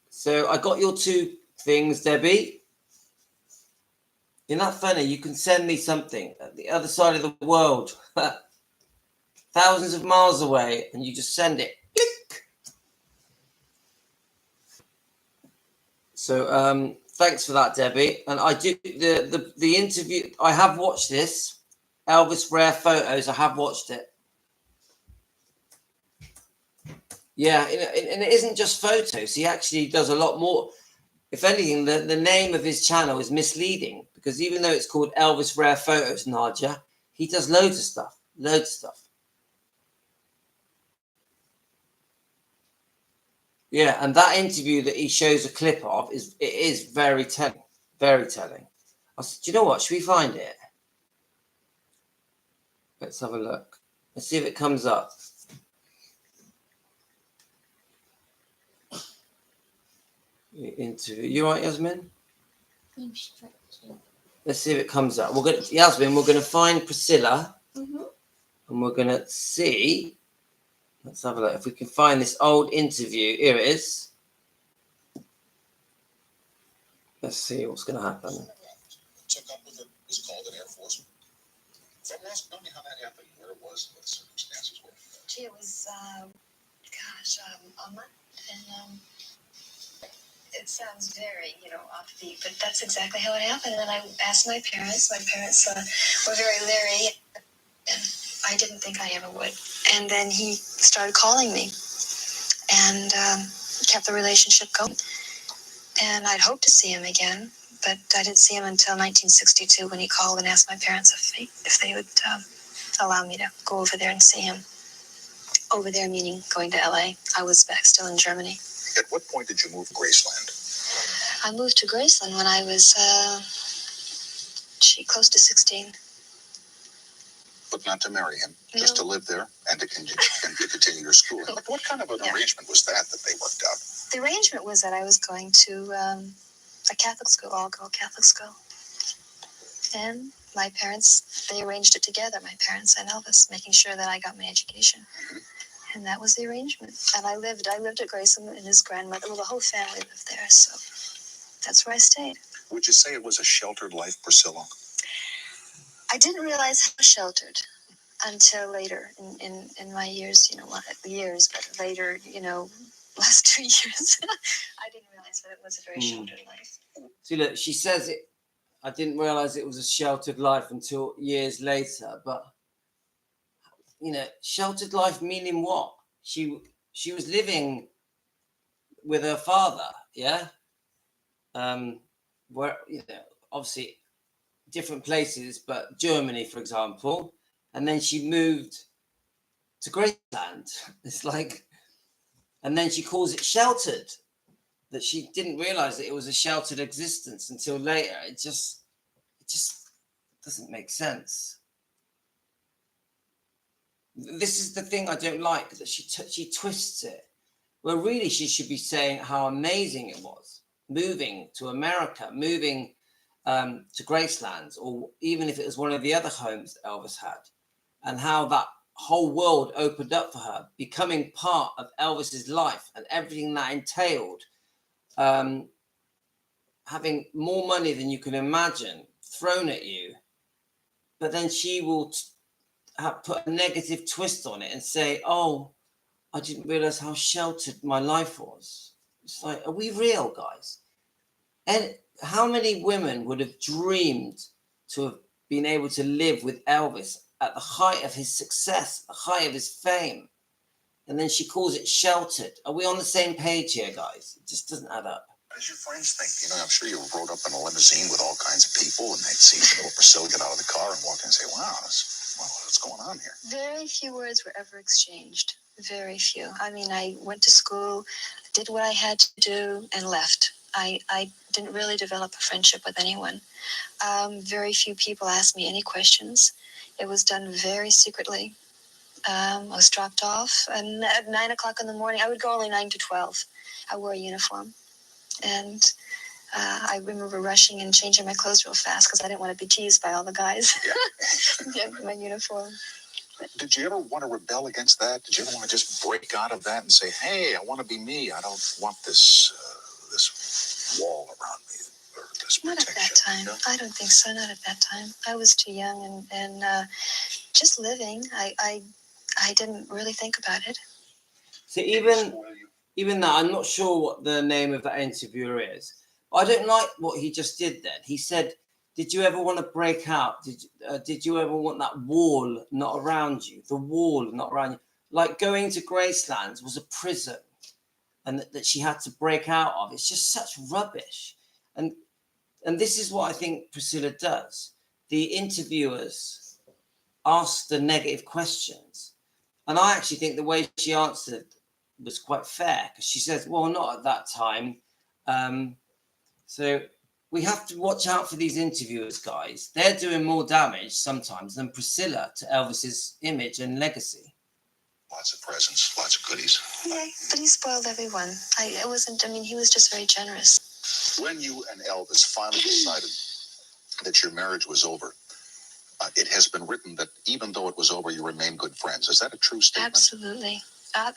So I got your 2 things, Debbie. Isn't that funny? You can send me something at the other side of the world, thousands of miles away, and you just send it. Click. So thanks for that, Debbie. And I do the interview. I have watched this Elvis Rare Photos. I have watched it. Yeah, and it isn't just photos. He actually does a lot more. If anything, the name of his channel is misleading because even though it's called Elvis Rare Photos, Nadia, he does loads of stuff. Loads of stuff. Yeah, and that interview that he shows a clip of is very telling. Very telling. I said, do you know what? Should we find it? Let's have a look. Let's see if it comes up. Interview. You right, Yasmin? I'm stretching. Let's see if it comes up. Yasmin, we're gonna find Priscilla, Mm-hmm. and we're gonna see. Let's have a look if we can find this old interview. Here it is. Let's see what's gonna happen. Took up with it, was called an Air Force. Tell me how that happened, where it was, what the circumstances were. Gee, it was, a month, and it sounds very, offbeat, but that's exactly how it happened. And then I asked my parents. My parents were very leery. And I didn't think I ever would. And then he started calling me and kept the relationship going. And I'd hoped to see him again, but I didn't see him until 1962 when he called and asked my parents if they would allow me to go over there and see him. Over there meaning going to LA. I was back still in Germany. At what point did you move to Graceland? I moved to Graceland when I was close to 16. But not to marry him, just No. to live there and to continue your schooling. What kind of an arrangement was that they worked out? The arrangement was that I was going to a Catholic school, all-girl Catholic school. And my parents, they arranged it together, my parents and Elvis, making sure that I got my education. And that was the arrangement. And I lived at Graceland, and his grandmother, well, the whole family lived there, so that's where I stayed. Would you say it was a sheltered life, Priscilla? I didn't realize how sheltered until later in my years, but later, last 2 years, I didn't realize that it was a very sheltered life. See, look, she says it. I didn't realize it was a sheltered life until years later. But sheltered life meaning what? She was living with her father, yeah. Where obviously different places, but Germany, for example, and then she moved to Graceland. It's like, and then she calls it sheltered. That she didn't realize that it was a sheltered existence until later. It just doesn't make sense. This is the thing I don't like, that she twists it. Well, really, she should be saying how amazing it was moving to America, moving to Graceland, or even if it was one of the other homes that Elvis had, and how that whole world opened up for her, becoming part of Elvis's life and everything that entailed. Having more money than you can imagine thrown at you, but then she will put a negative twist on it and say, oh, I didn't realize how sheltered my life was. It's like, are we real, guys? And how many women would have dreamed to have been able to live with Elvis at the height of his success, the height of his fame? And then she calls it sheltered. Are we on the same page here, guys? It just doesn't add up. What did your friends think? I'm sure you rode up in a limousine with all kinds of people, and they'd see little Priscilla get out of the car and walk in and say, wow, what's going on here? Very few words were ever exchanged. Very few. I mean, I went to school, did what I had to do, and left. I didn't really develop a friendship with anyone. Very few people asked me any questions. It was done very secretly. I was dropped off, and at 9 o'clock in the morning, I would go only 9 to 12. I wore a uniform. And I remember rushing and changing my clothes real fast because I didn't want to be teased by all the guys. Yeah, my uniform. Did you ever want to rebel against that? Did you ever want to just break out of that and say, hey, I want to be me. I don't want this wall around me or this protection? Not at that time. No? I don't think so. Not at that time. I was too young and just living. I didn't really think about it. So even that, I'm not sure what the name of that interviewer is. I don't like what he just did then. He said, did you ever want to break out? Did you ever want that wall not around you? The wall not around you. Like going to Graceland was a prison and that she had to break out of. It's just such rubbish. And this is what I think Priscilla does. The interviewers ask the negative questions. And I actually think the way she answered was quite fair, because she says, well, not at that time. So we have to watch out for these interviewers, guys. They're doing more damage sometimes than Priscilla to Elvis's image and legacy. Lots of presents, lots of goodies. Yeah, but he spoiled everyone. He was just very generous. When you and Elvis finally decided that your marriage was over, it has been written that even though it was over, you remain good friends. Is that a true statement? Absolutely.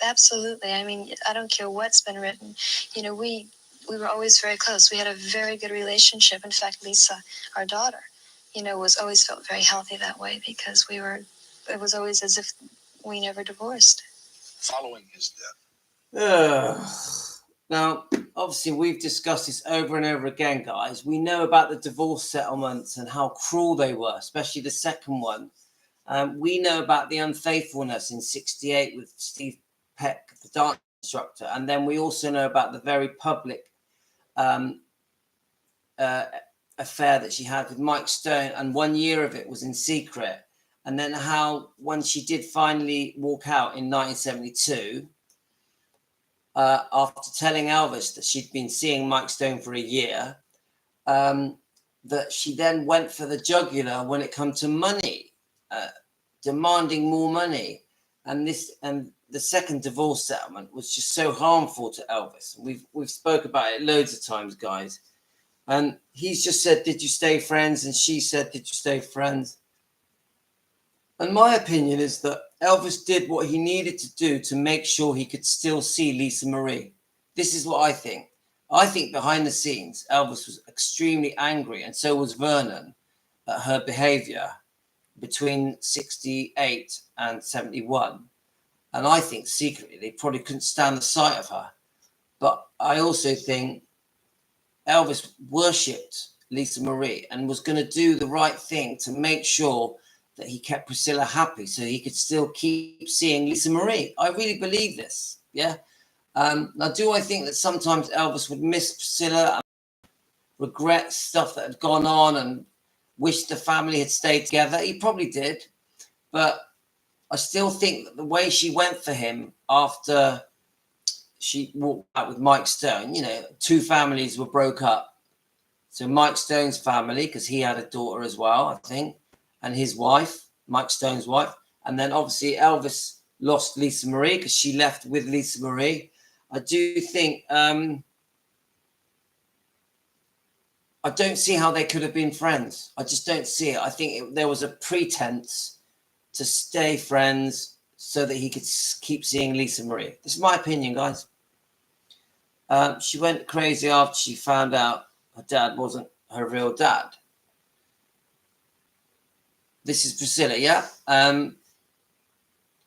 Absolutely. I mean, I don't care what's been written. We were always very close. We had a very good relationship. In fact, Lisa, our daughter, always felt very healthy that way, because it was always as if we never divorced. Following his death. Now, obviously, we've discussed this over and over again, guys. We know about the divorce settlements and how cruel they were, especially the second one. We know about the unfaithfulness in '68 with Steve Peck, the dance instructor, and then we also know about the very public affair that she had with Mike Stone, and 1 year of it was in secret. And then how when she did finally walk out in 1972, after telling Elvis that she'd been seeing Mike Stone for a year, that she then went for the jugular when it come to money, demanding more money. And the second divorce settlement was just so harmful to Elvis. We've spoke about it loads of times, guys. And he's just said, "Did you stay friends?" And she said, "Did you stay friends?" And my opinion is that Elvis did what he needed to do to make sure he could still see Lisa Marie. This is what I think. I think behind the scenes, Elvis was extremely angry, and so was Vernon, at her behavior between 68 and 71. And I think secretly they probably couldn't stand the sight of her. But I also think Elvis worshipped Lisa Marie and was going to do the right thing to make sure that he kept Priscilla happy so he could still keep seeing Lisa Marie. I really believe this. Yeah. Now, do I think that sometimes Elvis would miss Priscilla and regret stuff that had gone on and wish the family had stayed together? He probably did. But I still think that the way she went for him after she walked out with Mike Stone, you know, two families were broke up. So Mike Stone's family, because he had a daughter as well, I think, and his wife, Mike Stone's wife. And then obviously Elvis lost Lisa Marie because she left with Lisa Marie. I do think, I don't see how they could have been friends. I just don't see it. I think there was a pretense to stay friends so that he could keep seeing Lisa Marie. This is my opinion, guys. She went crazy after she found out her dad wasn't her real dad. This is Priscilla, yeah. And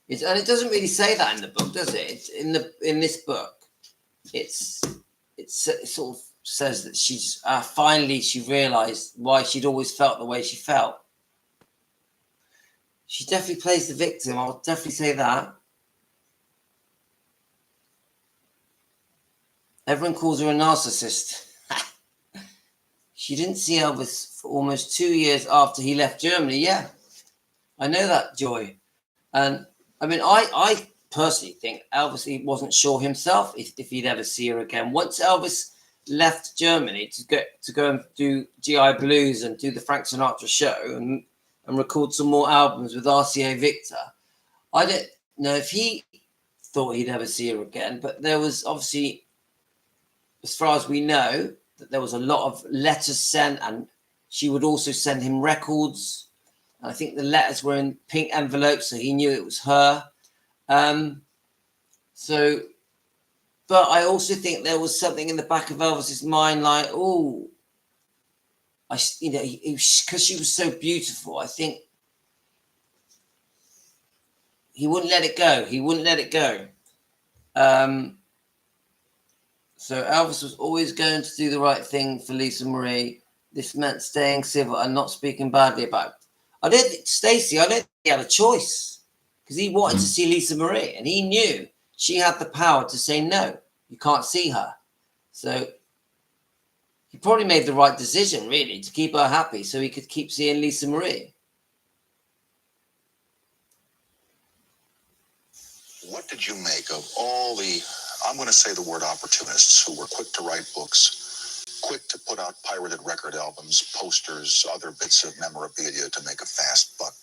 it doesn't really say that in the book, does it? It's in this book, it sort of says that she's finally she realised why she'd always felt the way she felt. She definitely plays the victim. I'll definitely say that. Everyone calls her a narcissist. She didn't see Elvis for almost 2 years after he left Germany. Yeah, I know that, Joy. And I mean, I personally think Elvis, he wasn't sure himself if he'd ever see her again. Once Elvis left Germany to go and do GI Blues and do the Frank Sinatra show and record some more albums with RCA Victor, I don't know if he thought he'd ever see her again. But there was obviously, as far as we know, that there was a lot of letters sent, and she would also send him records. And I think the letters were in pink envelopes, so he knew it was her. But I also think there was something in the back of Elvis's mind, like, oh, because she was so beautiful. I think he wouldn't let it go. So Elvis was always going to do the right thing for Lisa Marie. This meant staying civil and not speaking badly about it. I don't think he had a choice, because he wanted to see Lisa Marie, and he knew she had the power to say, no, you can't see her. So he probably made the right decision, really, to keep her happy so he could keep seeing Lisa Marie. What did you make of all the, I'm going to say the word opportunists, who were quick to write books, quick to put out pirated record albums, posters, other bits of memorabilia to make a fast buck?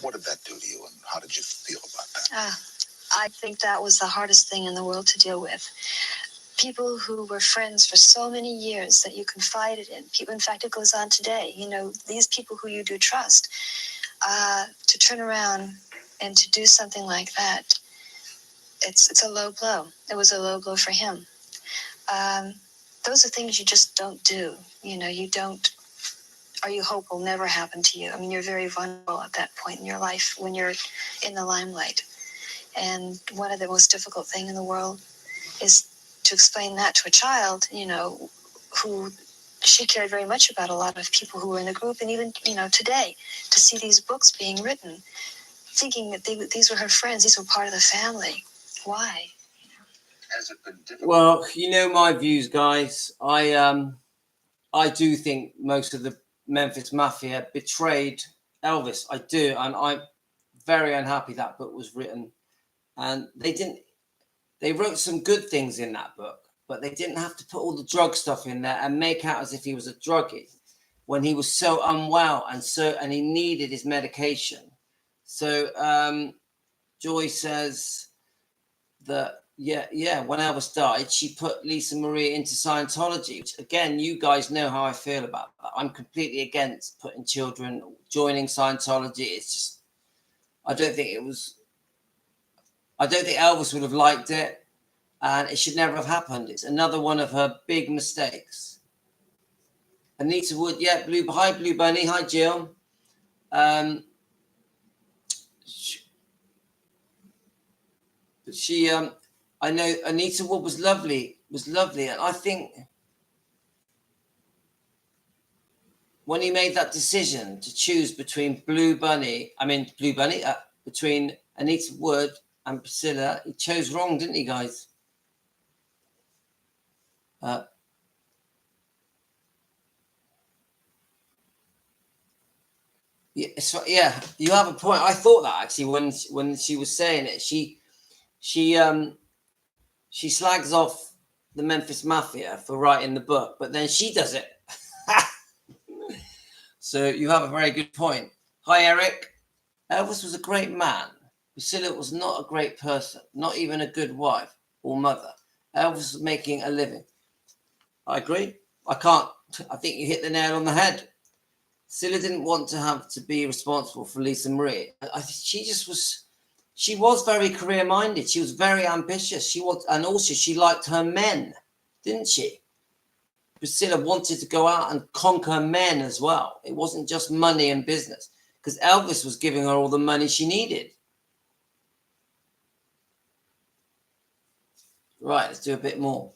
What did that do to you, and how did you feel about that? I think that was the hardest thing in the world to deal with. People who were friends for so many years that you confided in. People, in fact, it goes on today. You know, these people who you do trust, to turn around and to do something like that, it's a low blow. It was a low blow for him. Those are things you just don't do. You know, you don't, or you hope will never happen to you. I mean, you're very vulnerable at that point in your life when you're in the limelight. And one of the most difficult things in the world is to explain that to a child, you know, who she cared very much about a lot of people who were in the group, and even, today, to see these books being written, thinking that these were her friends, these were part of the family. Why? Has it been difficult? Well, you know my views, guys. I do think most of the Memphis Mafia betrayed Elvis. I do, and I'm very unhappy that book was written. And they didn't. They wrote some good things in that book, but they didn't have to put all the drug stuff in there and make out as if he was a druggie when he was so unwell and he needed his medication. So Joy says that when Elvis died, she put Lisa Marie into Scientology, which again, you guys know how I feel about that. I'm completely against putting children joining Scientology. It's just, I don't think Elvis would have liked it, and it should never have happened. It's another one of her big mistakes. Anita Wood, hi Blue Bunny, hi Jill. She I know Anita Wood was lovely, and I think when he made that decision to choose between between Anita Wood and Priscilla, he chose wrong, didn't he, guys? Yeah, you have a point. I thought that actually when she was saying it, she slags off the Memphis Mafia for writing the book, but then she does it. So you have a very good point. Hi, Eric. Elvis was a great man. Priscilla was not a great person, not even a good wife or mother. Elvis was making a living. I agree. I think you hit the nail on the head. Priscilla didn't want to have to be responsible for Lisa Marie. She was very career-minded. She was very ambitious. And also she liked her men, didn't she? Priscilla wanted to go out and conquer men as well. It wasn't just money and business, because Elvis was giving her all the money she needed. Right, let's do a bit more.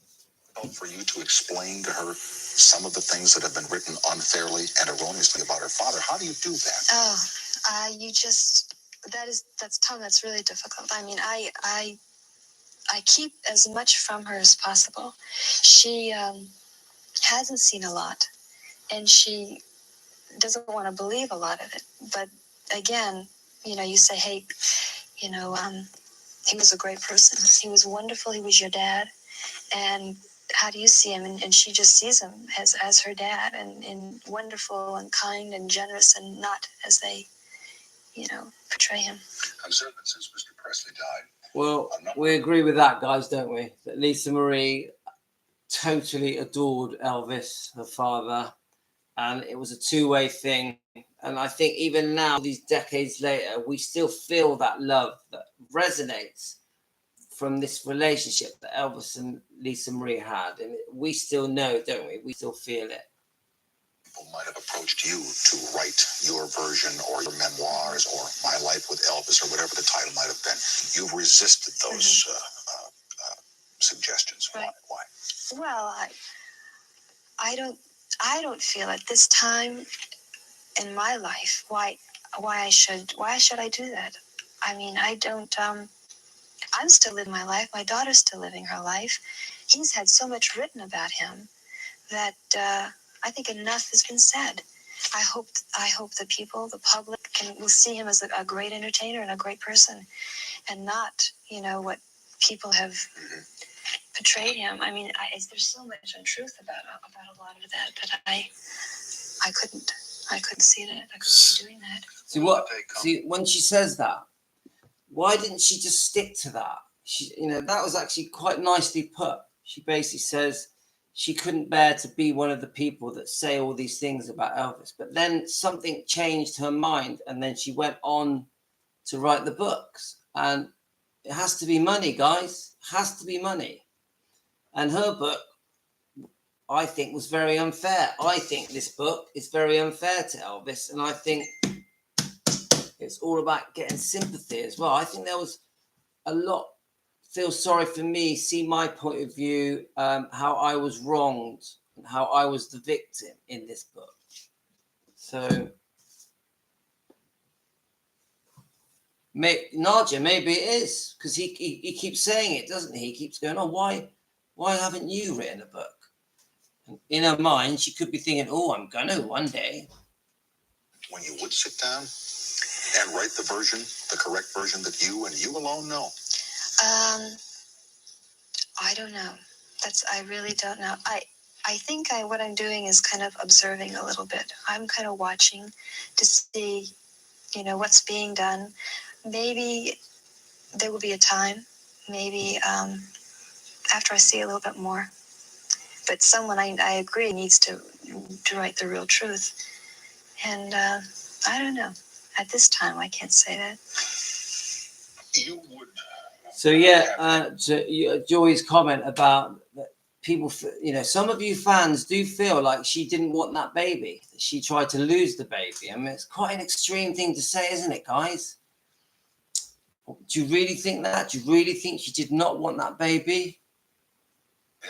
For you to explain to her some of the things that have been written unfairly and erroneously about her father. How do you do that? That's Tom. That's really difficult. I mean, I keep as much from her as possible. She hasn't seen a lot, and she doesn't want to believe a lot of it. But again, you say, hey, he was a great person. He was wonderful. He was your dad, and how do you see him? And she just sees him as her dad, and wonderful and kind and generous, and not as they, portray him. I'm certain that since Mr. Presley died. Well, we agree with that, guys, don't we? That Lisa Marie totally adored Elvis, her father, and it was a two-way thing. And I think even now, these decades later, we still feel that love that resonates from this relationship that Elvis and Lisa Marie had. And we still know, don't we? We still feel it. People might have approached you to write your version or your memoirs or My Life with Elvis or whatever the title might have been. You've resisted those suggestions. Right. Why? Well, I don't feel at this time in my life why I should I do that. I mean, I don't. I'm still living my life. My daughter's still living her life. He's had so much written about him that I think enough has been said. I hope the people, the public, will see him as a great entertainer and a great person, and not what people have portrayed him. I mean, there's so much untruth about a lot of that I couldn't see that. I couldn't be doing that. See, when she says that, why didn't she just stick to that? That was actually quite nicely put. She basically says she couldn't bear to be one of the people that say all these things about Elvis. But then something changed her mind, and then she went on to write the books. And it has to be money, guys. It has to be money. And her book, I think, was very unfair. I think this book is very unfair to Elvis, and I think it's all about getting sympathy as well. I think there was a lot of feel sorry for me, see my point of view, how I was wronged, and how I was the victim in this book. So, Nadia, maybe it is, because he keeps saying it, doesn't he? He keeps going, oh, why haven't you written a book? And in her mind, she could be thinking, oh, I'm going to one day. When you would sit down and write the version, the correct version that you and you alone know? I don't know. I really don't know. I think what I'm doing is kind of observing a little bit. I'm kind of watching to see, what's being done. Maybe there will be a time, maybe after I see a little bit more. But someone I agree needs to write the real truth. And I don't know. At this time, I can't say that. You would. So yeah, Joy's comment about that people, some of you fans do feel like she didn't want that baby. She tried to lose the baby. I mean, it's quite an extreme thing to say, isn't it, guys? Do you really think that? Do you really think she did not want that baby?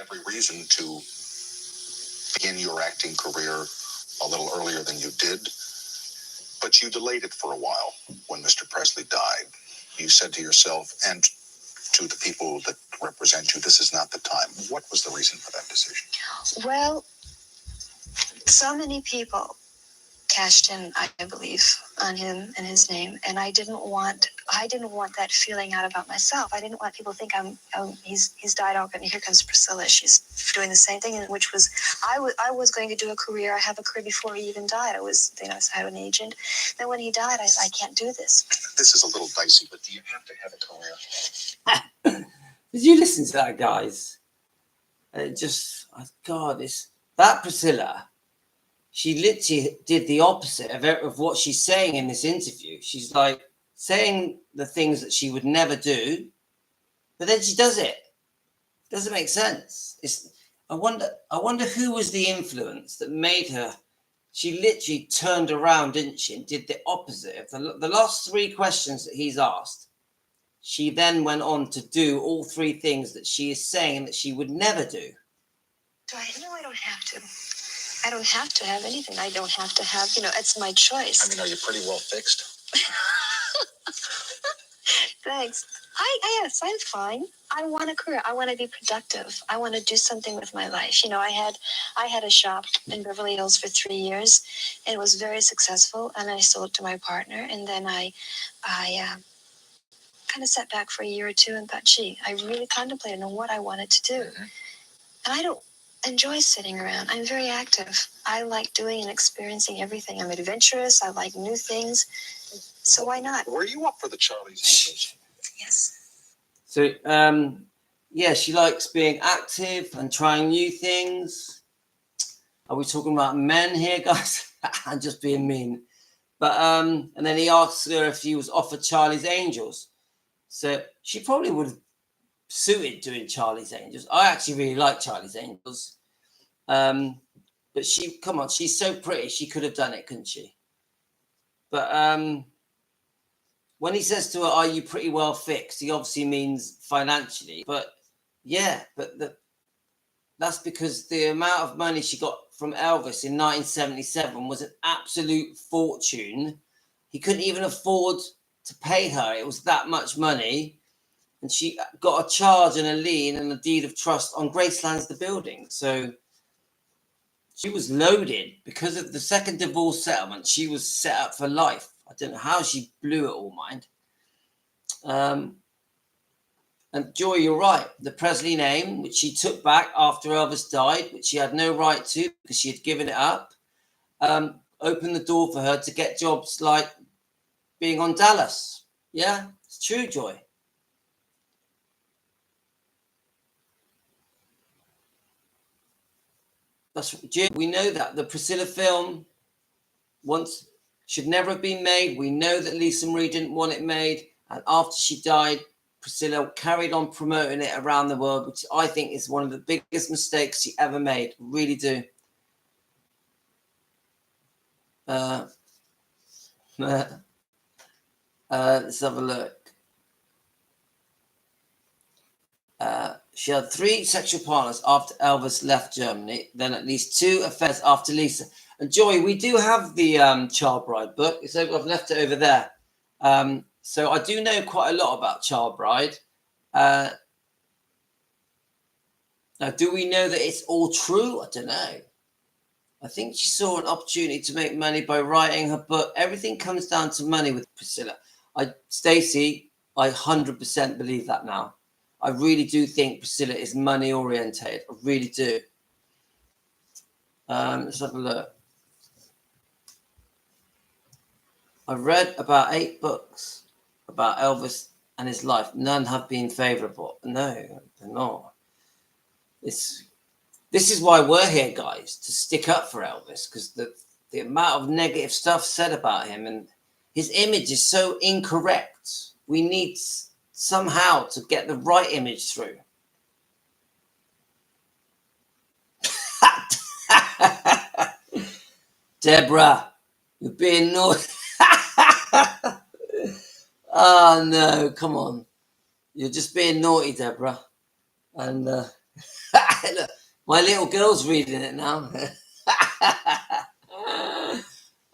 Every reason to begin your acting career a little earlier than you did, but you delayed it for a while when Mr. Presley died. You said to yourself and to the people that represent you, this is not the time. What was the reason for that decision? Well, so many people cashed in, I believe, on him and his name, and I didn't want that feeling out about myself. I didn't want people to think he's died off, and here comes Priscilla. She's doing the same thing, which was I was going to do a career. I have a career before he even died. I had an agent. Then when he died, I can't do this. This is a little dicey, but do you have to have a career? Did you listen to that, guys? That Priscilla. She literally did the opposite of what she's saying in this interview. She's like saying the things that she would never do, but then she does it. Doesn't make sense. I wonder who was the influence that made her. She literally turned around, didn't she, and did the opposite of the last 3 questions that he's asked. She then went on to do all 3 things that she is saying that she would never do. No, I don't have to. I don't have to have anything. I don't have to have, it's my choice. I mean, are you pretty well fixed? Thanks. Yes, I'm fine. I want a career. I want to be productive. I want to do something with my life. I had a shop in Beverly Hills for 3 years, and it was very successful. And I sold it to my partner, and then I kind of sat back for a year or 2 and thought, I really contemplated on what I wanted to do. Mm-hmm. And I don't enjoy sitting around. I'm very active. I like doing and experiencing everything. I'm adventurous. I like new things. So why not? Were you up for the Charlie's Angels? Yes. So, she likes being active and trying new things. Are we talking about men here, guys? I'm just being mean. But and then he asks her if he was offered Charlie's Angels. So she probably would have suited doing Charlie's Angels. I actually really like Charlie's Angels. But she's so pretty. She could have done it, couldn't she? But when he says to her, are you pretty well fixed? He obviously means financially. But yeah, that's because the amount of money she got from Elvis in 1977 was an absolute fortune. He couldn't even afford to pay her. It was that much money. And she got a charge and a lien and a deed of trust on Graceland's The Building. So she was loaded because of the second divorce settlement. She was set up for life. I don't know how she blew it all, mind. And Joy, you're right. The Presley name, which she took back after Elvis died, which she had no right to because she had given it up, opened the door for her to get jobs like being on Dallas. Yeah, it's true, Joy. We know that the Priscilla film should never have been made. We know that Lisa Marie didn't want it made, and after she died, Priscilla carried on promoting it around the world, which I think is one of the biggest mistakes she ever made. Really do. Let's have a look. She had 3 sexual partners after Elvis left Germany, then at least 2 affairs after Lisa. And Joy, we do have the Child Bride book. It's over, I've left it over there. So I do know quite a lot about Child Bride. Now, do we know that it's all true? I don't know. I think she saw an opportunity to make money by writing her book. Everything comes down to money with Priscilla. Stacey, I 100% believe that now. I really do think Priscilla is money orientated. I really do. Let's have a look. I've read about 8 books about Elvis and his life. None have been favourable. No, they're not. This is why we're here, guys, to stick up for Elvis, because the amount of negative stuff said about him and his image is so incorrect. We need somehow to get the right image through. Deborah, you're being naughty. Oh no, come on. You're just being naughty, Deborah. And look, my little girl's reading it now.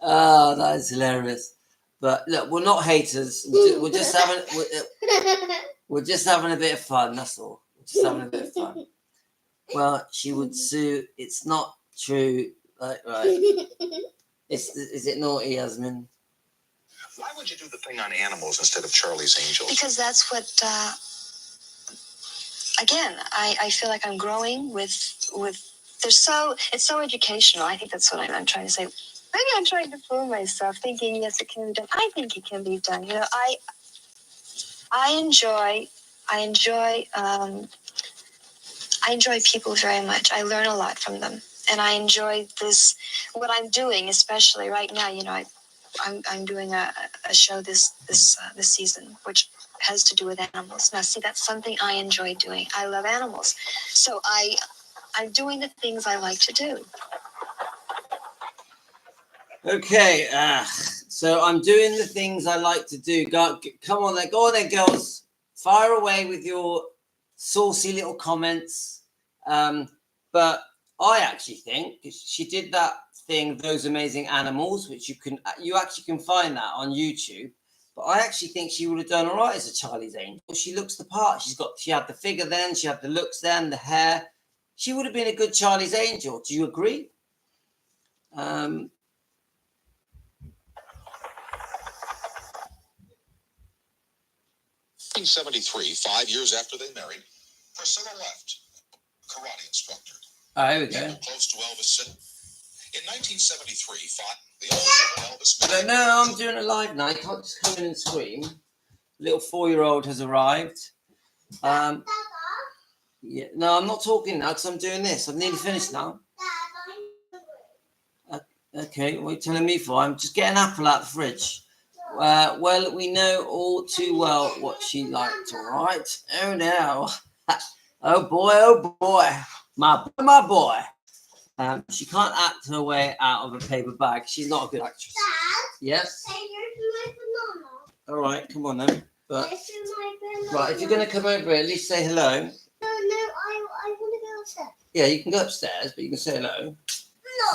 Oh, that is hilarious. But look, we're not haters. We're just having a bit of fun. That's all. We're just having a bit of fun. Well, she would sue. It's not true. Right. Is it naughty, Yasmin? Why would you do the thing on animals instead of Charlie's Angels? Because that's what, again, I feel like I'm growing with, it's so educational. I think that's what I'm trying to say. Maybe I'm trying to fool myself, thinking, yes, it can be done. I think it can be done. You know, I enjoy people very much. I learn a lot from them. And I enjoy what I'm doing, especially right now. You know, I'm doing a show this season, which has to do with animals. Now, see, that's something I enjoy doing. I love animals. So I'm doing the things I like to do. Okay, so I'm doing the things I like to do. Come on there, go on there, girls. Fire away with your saucy little comments. But I actually think she did that thing, Those Amazing Animals, which you actually can find that on YouTube. But I actually think she would have done all right as a Charlie's Angel. She looks the part. She had the figure then, she had the looks then, the hair. She would have been a good Charlie's Angel. Do you agree? 1973, 5 years after they married, Priscilla left. Karate instructor. Oh, here we go. People close to Elvis said, in 1973, the owner of Elvis. I don't know, I'm doing it live now. You can't just come in and scream. Little 4-year-old has arrived. Yeah, no, I'm not talking now because I'm doing this. I'm nearly finished now. Okay, what are you telling me for? I'm just getting an apple out of the fridge. Well, we know all too well what she liked, all right? Oh, no. Oh, boy. My boy. She can't act her way out of a paper bag. She's not a good actress. Dad? Yes? Hey, here's my banana. All right, come on then. But, This is my banana. right, if you're going to come over here, at least say hello. No, I want to go upstairs. Yeah, you can go upstairs, but you can say hello.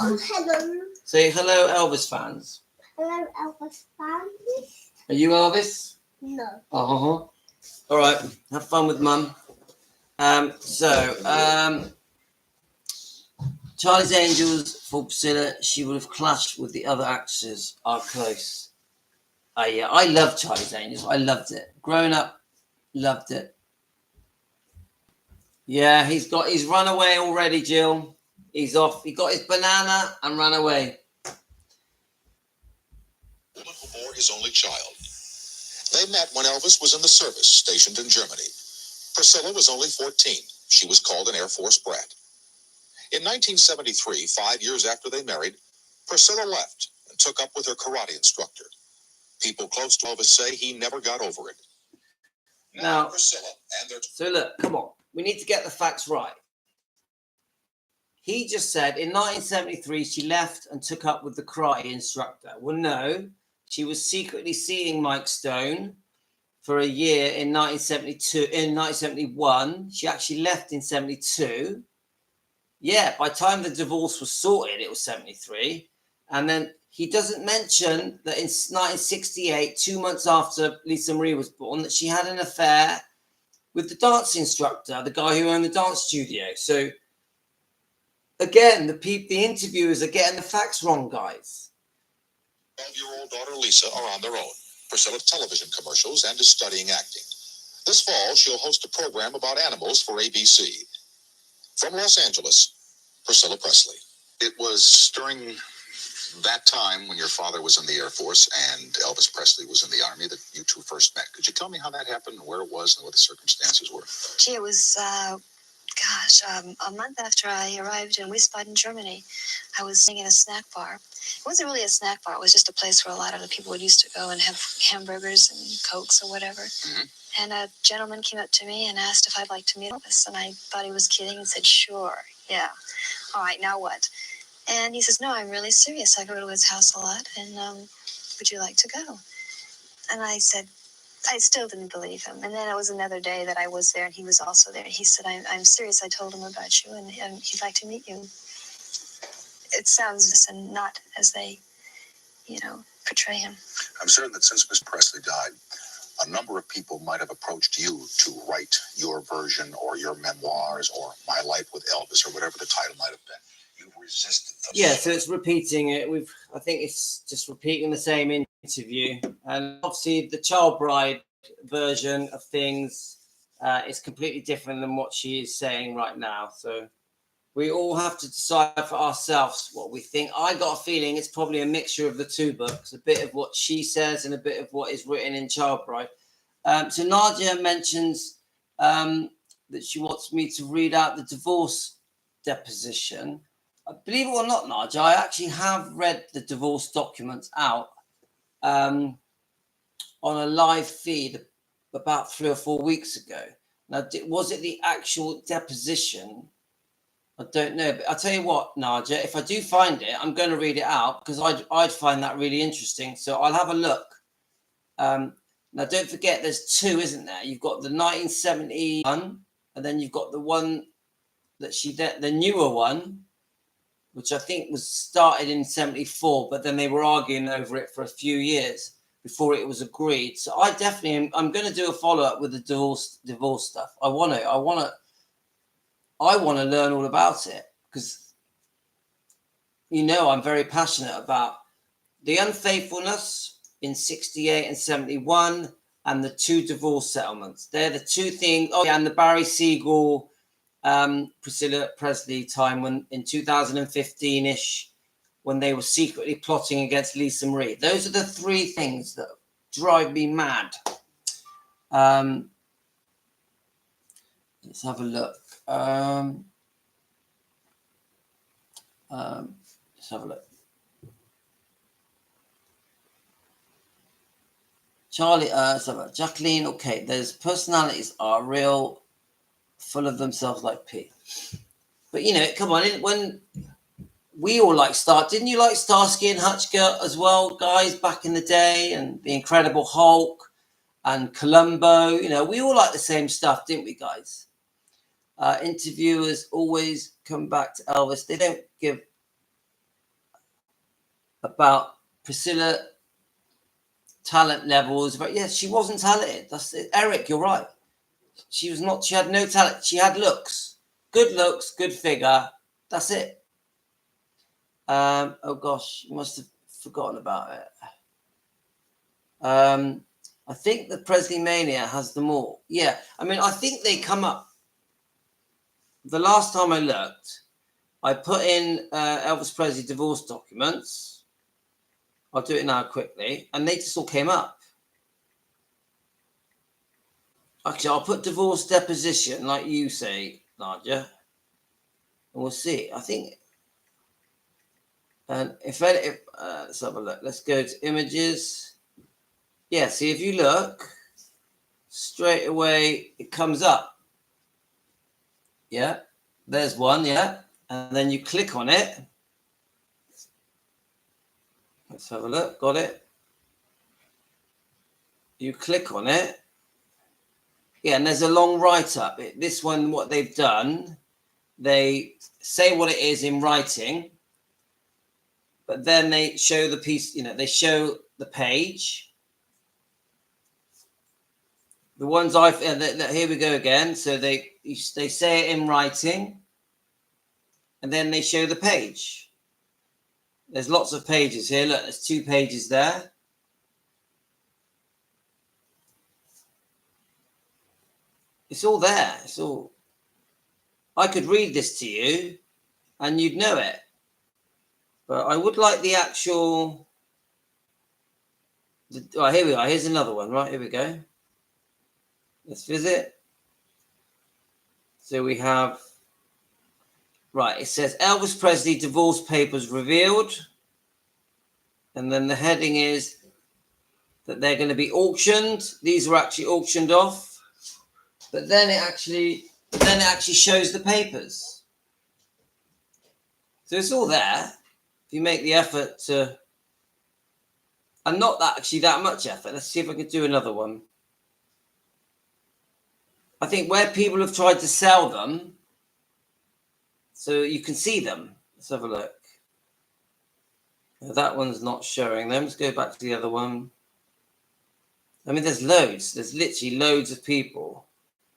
No, hello. Say hello, Elvis fans. Hello, Elvis fans. Are you Elvis? No. Uh-huh. All right, have fun with Mum. Charlie's Angels for Priscilla, she would have clashed with the other actresses are close. Yeah, I love Charlie's Angels. I loved it. Growing up, loved it. Yeah, he's run away already, Jill. He's off. He got his banana and ran away. Who bore his only child. They met when Elvis was in the service, stationed in Germany. Priscilla was only 14. She was called an Air Force brat. In 1973, 5 years after they married, Priscilla left and took up with her karate instructor. People close to Elvis say he never got over it. Now, Priscilla and their... So look, come on. We need to get the facts right. He just said in 1973 she left and took up with the karate instructor. Well, no, she was secretly seeing Mike Stone for a year in 1972. In 1971, she actually left in 72. Yeah, by the time the divorce was sorted, it was 73. And then he doesn't mention that in 1968, 2 months after Lisa Marie was born, that she had an affair with the dance instructor, the guy who owned the dance studio. So again, the interviewers are getting the facts wrong, guys. 12-year-old daughter Lisa are on their own. Priscilla television commercials and is studying acting. This fall, she'll host a program about animals for ABC. From Los Angeles, Priscilla Presley. It was during that time when your father was in the Air Force and Elvis Presley was in the Army that you two first met. Could you tell me how that happened and where it was and what the circumstances were? Gee, it was, a month after I arrived in Wiesbaden, Germany. I was sitting in a snack bar. It wasn't really a snack bar. It was just a place where a lot of the people would used to go and have hamburgers and Cokes or whatever. Mm-hmm. And a gentleman came up to me and asked if I'd like to meet Elvis. And I thought he was kidding and said, sure, yeah. All right, now what? And he says, no, I'm really serious. I go to his house a lot, and would you like to go? And I said, I still didn't believe him. And then it was another day that I was there, and he was also there. He said, I'm serious. I told him about you, and he'd like to meet you. It sounds not as they, portray him. I'm certain that since Miss Presley died, a number of people might have approached you to write your version or your memoirs or My Life with Elvis or whatever the title might have been. You resisted the Yeah, so it's repeating it. I think it's just repeating the same interview. And obviously the Child Bride version of things is completely different than what she is saying right now. So we all have to decide for ourselves what we think. I got a feeling it's probably a mixture of the two books, a bit of what she says and a bit of what is written in Child Bride. So Nadia mentions that she wants me to read out the divorce deposition. Believe it or not, Nadia, I actually have read the divorce documents out on a live feed about 3 or 4 weeks ago. Now, was it the actual deposition? I don't know, but I'll tell you what, Nadia, if I do find it, I'm going to read it out because I'd find that really interesting. So I'll have a look. Now, don't forget, there's two, isn't there? You've got the 1971, and then you've got the one that the newer one, which I think was started in 74, but then they were arguing over it for a few years before it was agreed. So I definitely I'm going to do a follow-up with the divorce stuff. I want to learn all about it because, I'm very passionate about the unfaithfulness in 68 and 71 and the two divorce settlements. They're the two things. Oh, yeah, and the Barry Siegel, Priscilla Presley time when in 2015-ish, when they were secretly plotting against Lisa Marie. Those are the three things that drive me mad. Let's have a look. Let's have a look. Charlie, Jacqueline, okay, those personalities are real, full of themselves like pee. But, come on, when we all didn't you like Starsky and Hutchker as well, guys, back in the day, and The Incredible Hulk and Columbo? We all like the same stuff, didn't we, guys? Interviewers always come back to Elvis. They don't give about Priscilla talent levels, but yes, she wasn't talented. That's it. Eric, you're right. She was not. She had no talent. She had looks, good figure. That's it. Oh gosh, you must have forgotten about it. I think the Presley Mania has them all. Yeah, I think they come up. The last time I looked, I put in Elvis Presley divorce documents. I'll do it now quickly, and they just all came up. Actually, I'll put divorce deposition, like you say, Nadia, and we'll see. I think, and let's have a look. Let's go to images. Yeah, see, if you look, straight away, it comes up. Yeah, there's one, yeah. And then you click on it. Let's have a look. Got it. You click on it, Yeah, and there's a long write-up. This one, what they've done, they say what it is in writing, but then they show the piece, they show the page. The ones here we go again. So they say it in writing, and then they show the page. There's lots of pages here. Look, there's 2 pages there. It's all there. It's all. I could read this to you, and you'd know it. But I would like the actual. Here we are. Here's another one. Right, here we go. Let's visit. So we have. Right, it says Elvis Presley divorce papers revealed. And then the heading is that they're going to be auctioned. These were actually auctioned off. But then it actually shows the papers. So it's all there. If you make the effort to, and not that much effort. Let's see if I can do another one. I think where people have tried to sell them, so you can see them. Let's have a look. That one's not showing them. Let's go back to the other one. I mean, there's loads. There's literally loads of people.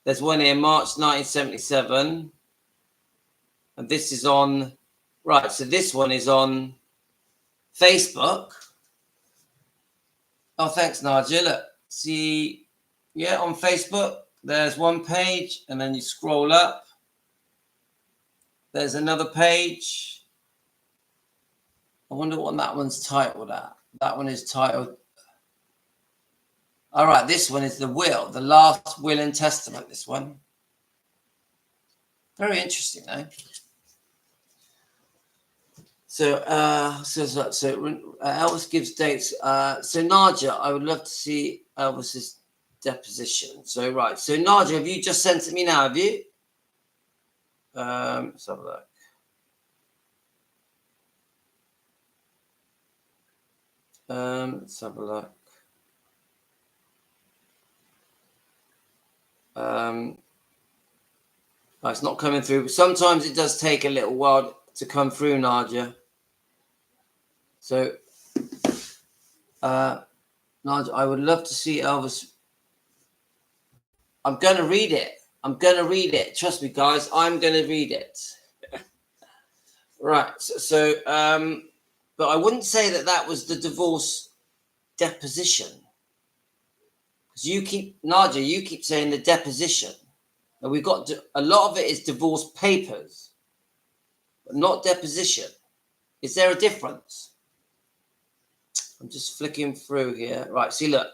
There's one here, March 1977. And this is on, right, so this one is on Facebook. Oh, thanks, Nadia. Look, see, yeah, on Facebook, there's one page, and then you scroll up. There's another page. I wonder what that one's titled at. That one is titled. All right, this one is the will, the last will and testament. This one. Very interesting, though. So, Elvis gives dates. So, Nadia, I would love to see Elvis's deposition. So, right. So, Nadia, have you just sent it me now? Have you? Let's have a look. Let's have a look. It's not coming through. Sometimes it does take a little while to come through, Nadia. So, Nadia, I would love to see Elvis. I'm going to read it. Trust me, guys. I'm going to read it. Right. So, but I wouldn't say that was the divorce deposition. Because Nadia, you keep saying the deposition. And we've got a lot of it is divorce papers, but not deposition. Is there a difference? I'm just flicking through here. Right, see, look.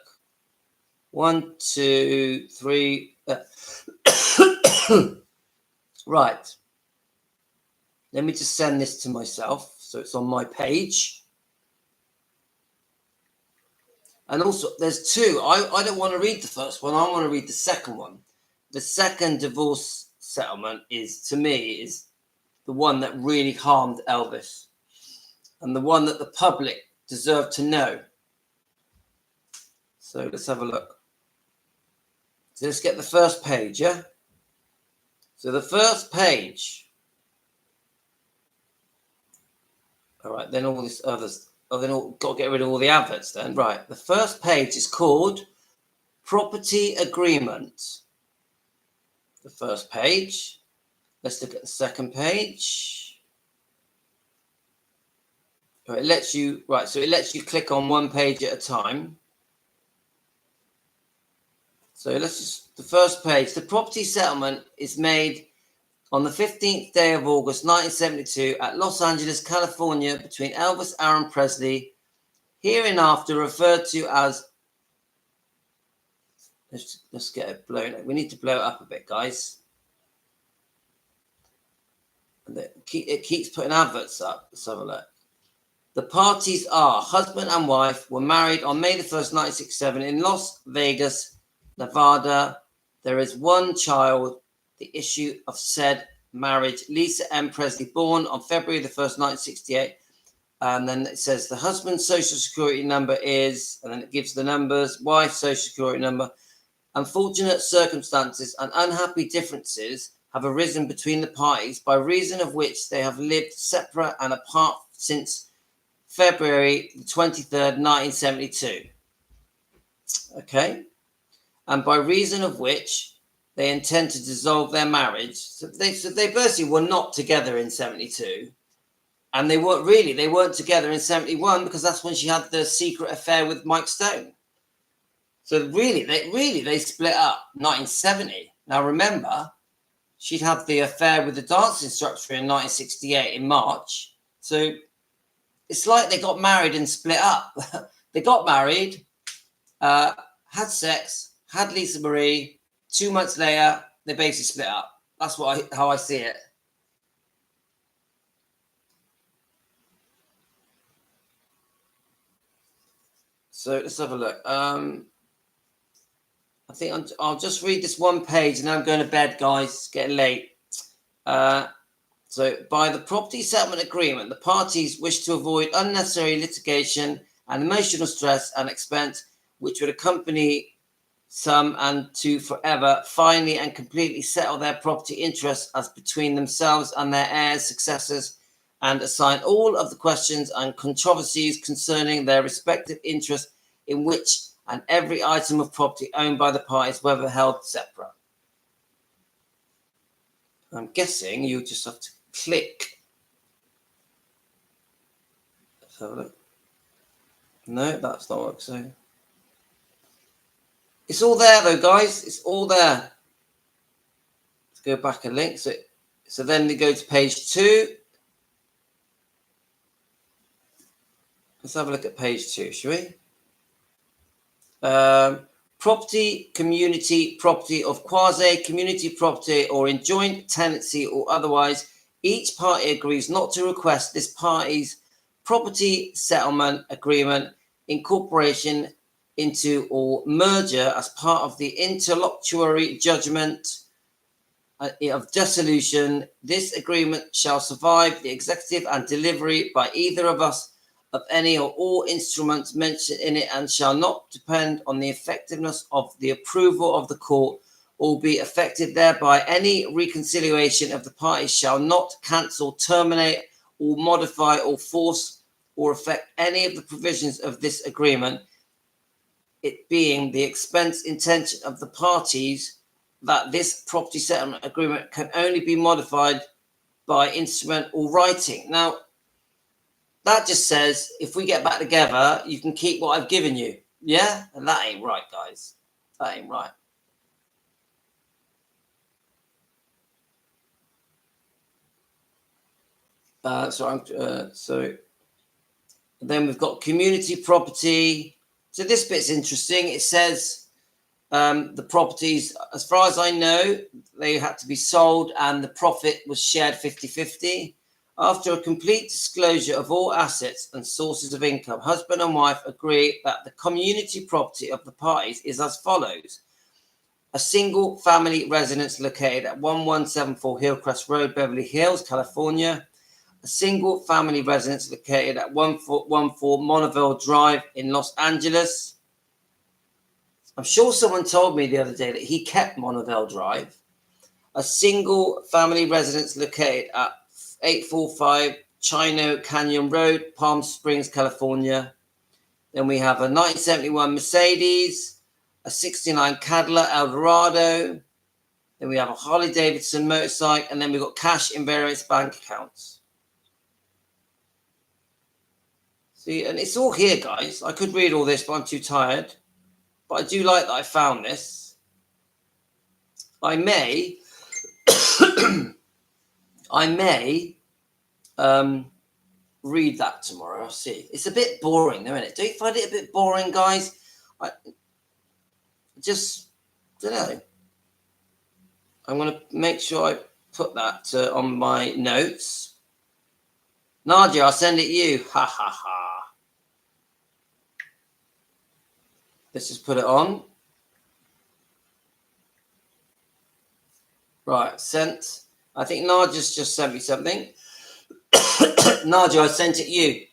1, 2, 3. Right. Let me just send this to myself so it's on my page. And also, there's 2. I don't want to read the first one. I want to read the second one. The second divorce settlement is, to me, is the one that really harmed Elvis and the one that the public deserve to know. So let's have a look. So let's get the first page, yeah? So the first page. All right, then all this others. Oh, then got to get rid of all the adverts then. Right, the first page is called Property Agreement. The first page. Let's look at the second page. So it lets you click on one page at a time. So the first page. The property settlement is made on the 15th day of August, 1972, at Los Angeles, California, between Elvis Aaron Presley, hereinafter referred to as. Let's get it blown. We need to blow it up a bit, guys. And it keeps putting adverts up. Let's have a look. The parties are husband and wife were married on May the 1st, 1967, in Las Vegas, Nevada. There is one child. The issue of said marriage, Lisa M. Presley, born on February the 1st, 1968. And then it says the husband's social security number is, and then it gives the numbers, wife's social security number. unfortunate circumstances and unhappy differences have arisen between the parties, by reason of which they have lived separate and apart since February 23rd, 1972. Okay? And by reason of which they intend to dissolve their marriage. So they basically were not together in 72. And they weren't together in 71, because that's when she had the secret affair with Mike Stone. So they split up 1970. Now remember, she'd had the affair with the dance instructor in 1968 in March. So it's like they got married and split up. They got married, had sex, had Lisa Marie. 2 months later, they basically split up. That's how I see it. So let's have a look. I think I'll just read this one page and then I'm going to bed, guys. It's getting late. So by the property settlement agreement, the parties wish to avoid unnecessary litigation and emotional stress and expense which would accompany some, and to forever, finally and completely settle their property interests as between themselves and their heirs, successors, and assign all of the questions and controversies concerning their respective interests in which and every item of property owned by the parties, whether held separate. I'm guessing you just have to click. Let's have a look. No, that's not what I'm saying. It's all there though, guys. It's all there. Let's go back a link. So then we go to page 2. Let's have a look at page 2, shall we? Property, community property of quasi-community property or in joint tenancy or otherwise, each party agrees not to request this party's property settlement agreement, incorporation into or merger as part of the interlocutory judgment of dissolution. This agreement shall survive the executive and delivery by either of us of any or all instruments mentioned in it, and shall not depend on the effectiveness of the approval of the court, or be affected thereby. Any reconciliation of the parties shall not cancel, terminate, or modify, or force, or affect any of the provisions of this agreement, it being the express intention of the parties that this property settlement agreement can only be modified by instrument or writing. Now, that just says, if we get back together, you can keep what I've given you. Yeah? And that ain't right, guys. That ain't right. So then we've got community property. So this bit's interesting. It says the properties, as far as I know, they had to be sold and the profit was shared 50-50. After a complete disclosure of all assets and sources of income, husband and wife agree that the community property of the parties is as follows. A single family residence located at 1174 Hillcrest Road, Beverly Hills, California. A single family residence located at 114 Montville Drive in Los Angeles. I'm sure someone told me the other day that he kept Montville Drive. A single family residence located at 845 Chino Canyon Road, Palm Springs, California. Then we have a 1971 Mercedes, a 69 Cadillac Eldorado. Then we have a Harley Davidson motorcycle, and then we've got cash in various bank accounts. See, and it's all here, guys. I could read all this, but I'm too tired. But I do like that I found this. I may read that tomorrow. I'll see. It's a bit boring, though, isn't it? Don't you find it a bit boring, guys? I just don't know. I'm going to make sure I put that on my notes. Nadia, I'll send it you. Ha ha ha. Let's just put it on. Right, sent. I think Nadia's just sent me something. Nadia, I sent it you.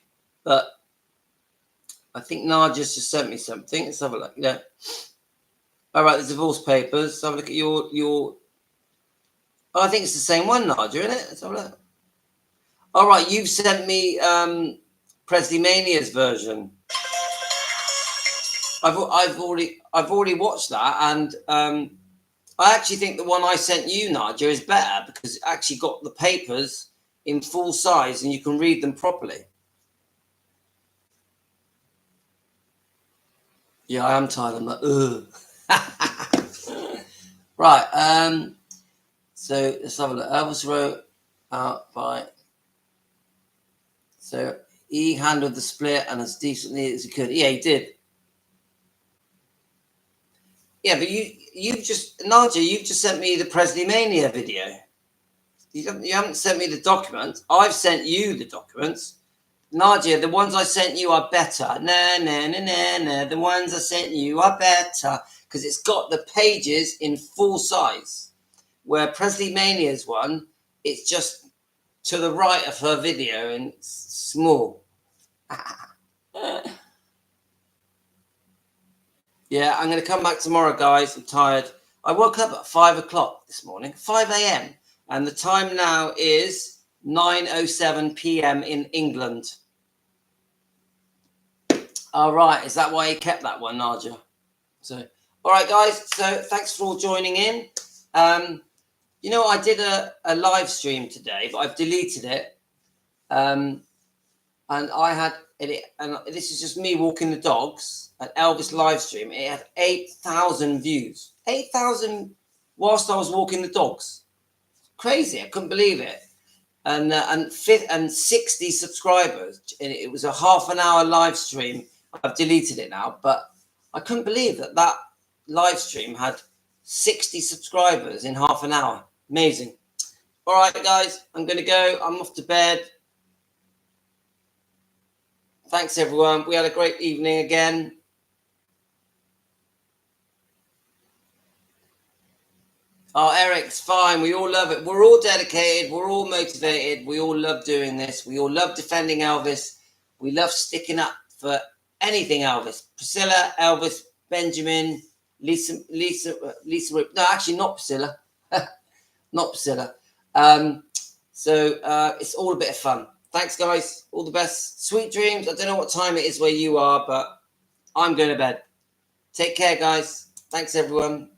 But I think Nadia's just sent me something. Let's have a look. Yeah. All right, the divorce papers. Let's have a look at your. Oh, I think it's the same one, Nadia, isn't it? Let's have a look. All right, you've sent me Presley Mania's version. I've already watched that, and I actually think the one I sent you, Nadia, is better because it actually got the papers in full size and you can read them properly. Yeah, I am tired. I'm like, ugh. Right. So let's have a look. Elvis wrote out by. So he handled the split and as decently as he could. Yeah, he did. Yeah, but you've just Nadia, you've just sent me the Presley Mania video. You haven't sent me the documents. I've sent you the documents. Nadia, the ones I sent you are better. No. The ones I sent you are better because it's got the pages in full size. Where Presley Mania's one, it's just to the right of her video and it's small. Yeah, I'm going to come back tomorrow, guys. I'm tired. I woke up at 5 o'clock this morning, 5 a.m. And the time now is 9:07 p.m. in England. All right. Is that why he kept that one, Nadia? So, all right, guys. So thanks for all joining in. You know, I did a live stream today, but I've deleted it. And I had it, and this is just me walking the dogs. An Elvis live stream. It had 8,000 views. 8,000 whilst I was walking the dogs. Crazy! I couldn't believe it. And 60 subscribers. And it was a half an hour live stream. I've deleted it now, but I couldn't believe that live stream had 60 subscribers in half an hour. Amazing. All right, guys, I'm going to go. I'm off to bed. Thanks, everyone. We had a great evening again. Oh, Eric's fine. We all love it. We're all dedicated. We're all motivated. We all love doing this. We all love defending Elvis. We love sticking up for anything Elvis. Priscilla, Elvis, Benjamin, Lisa. No, actually, not Priscilla. Not Priscilla. So it's all a bit of fun. Thanks, guys. All the best. Sweet dreams. I don't know what time it is where you are, but I'm going to bed. Take care, guys. Thanks, everyone.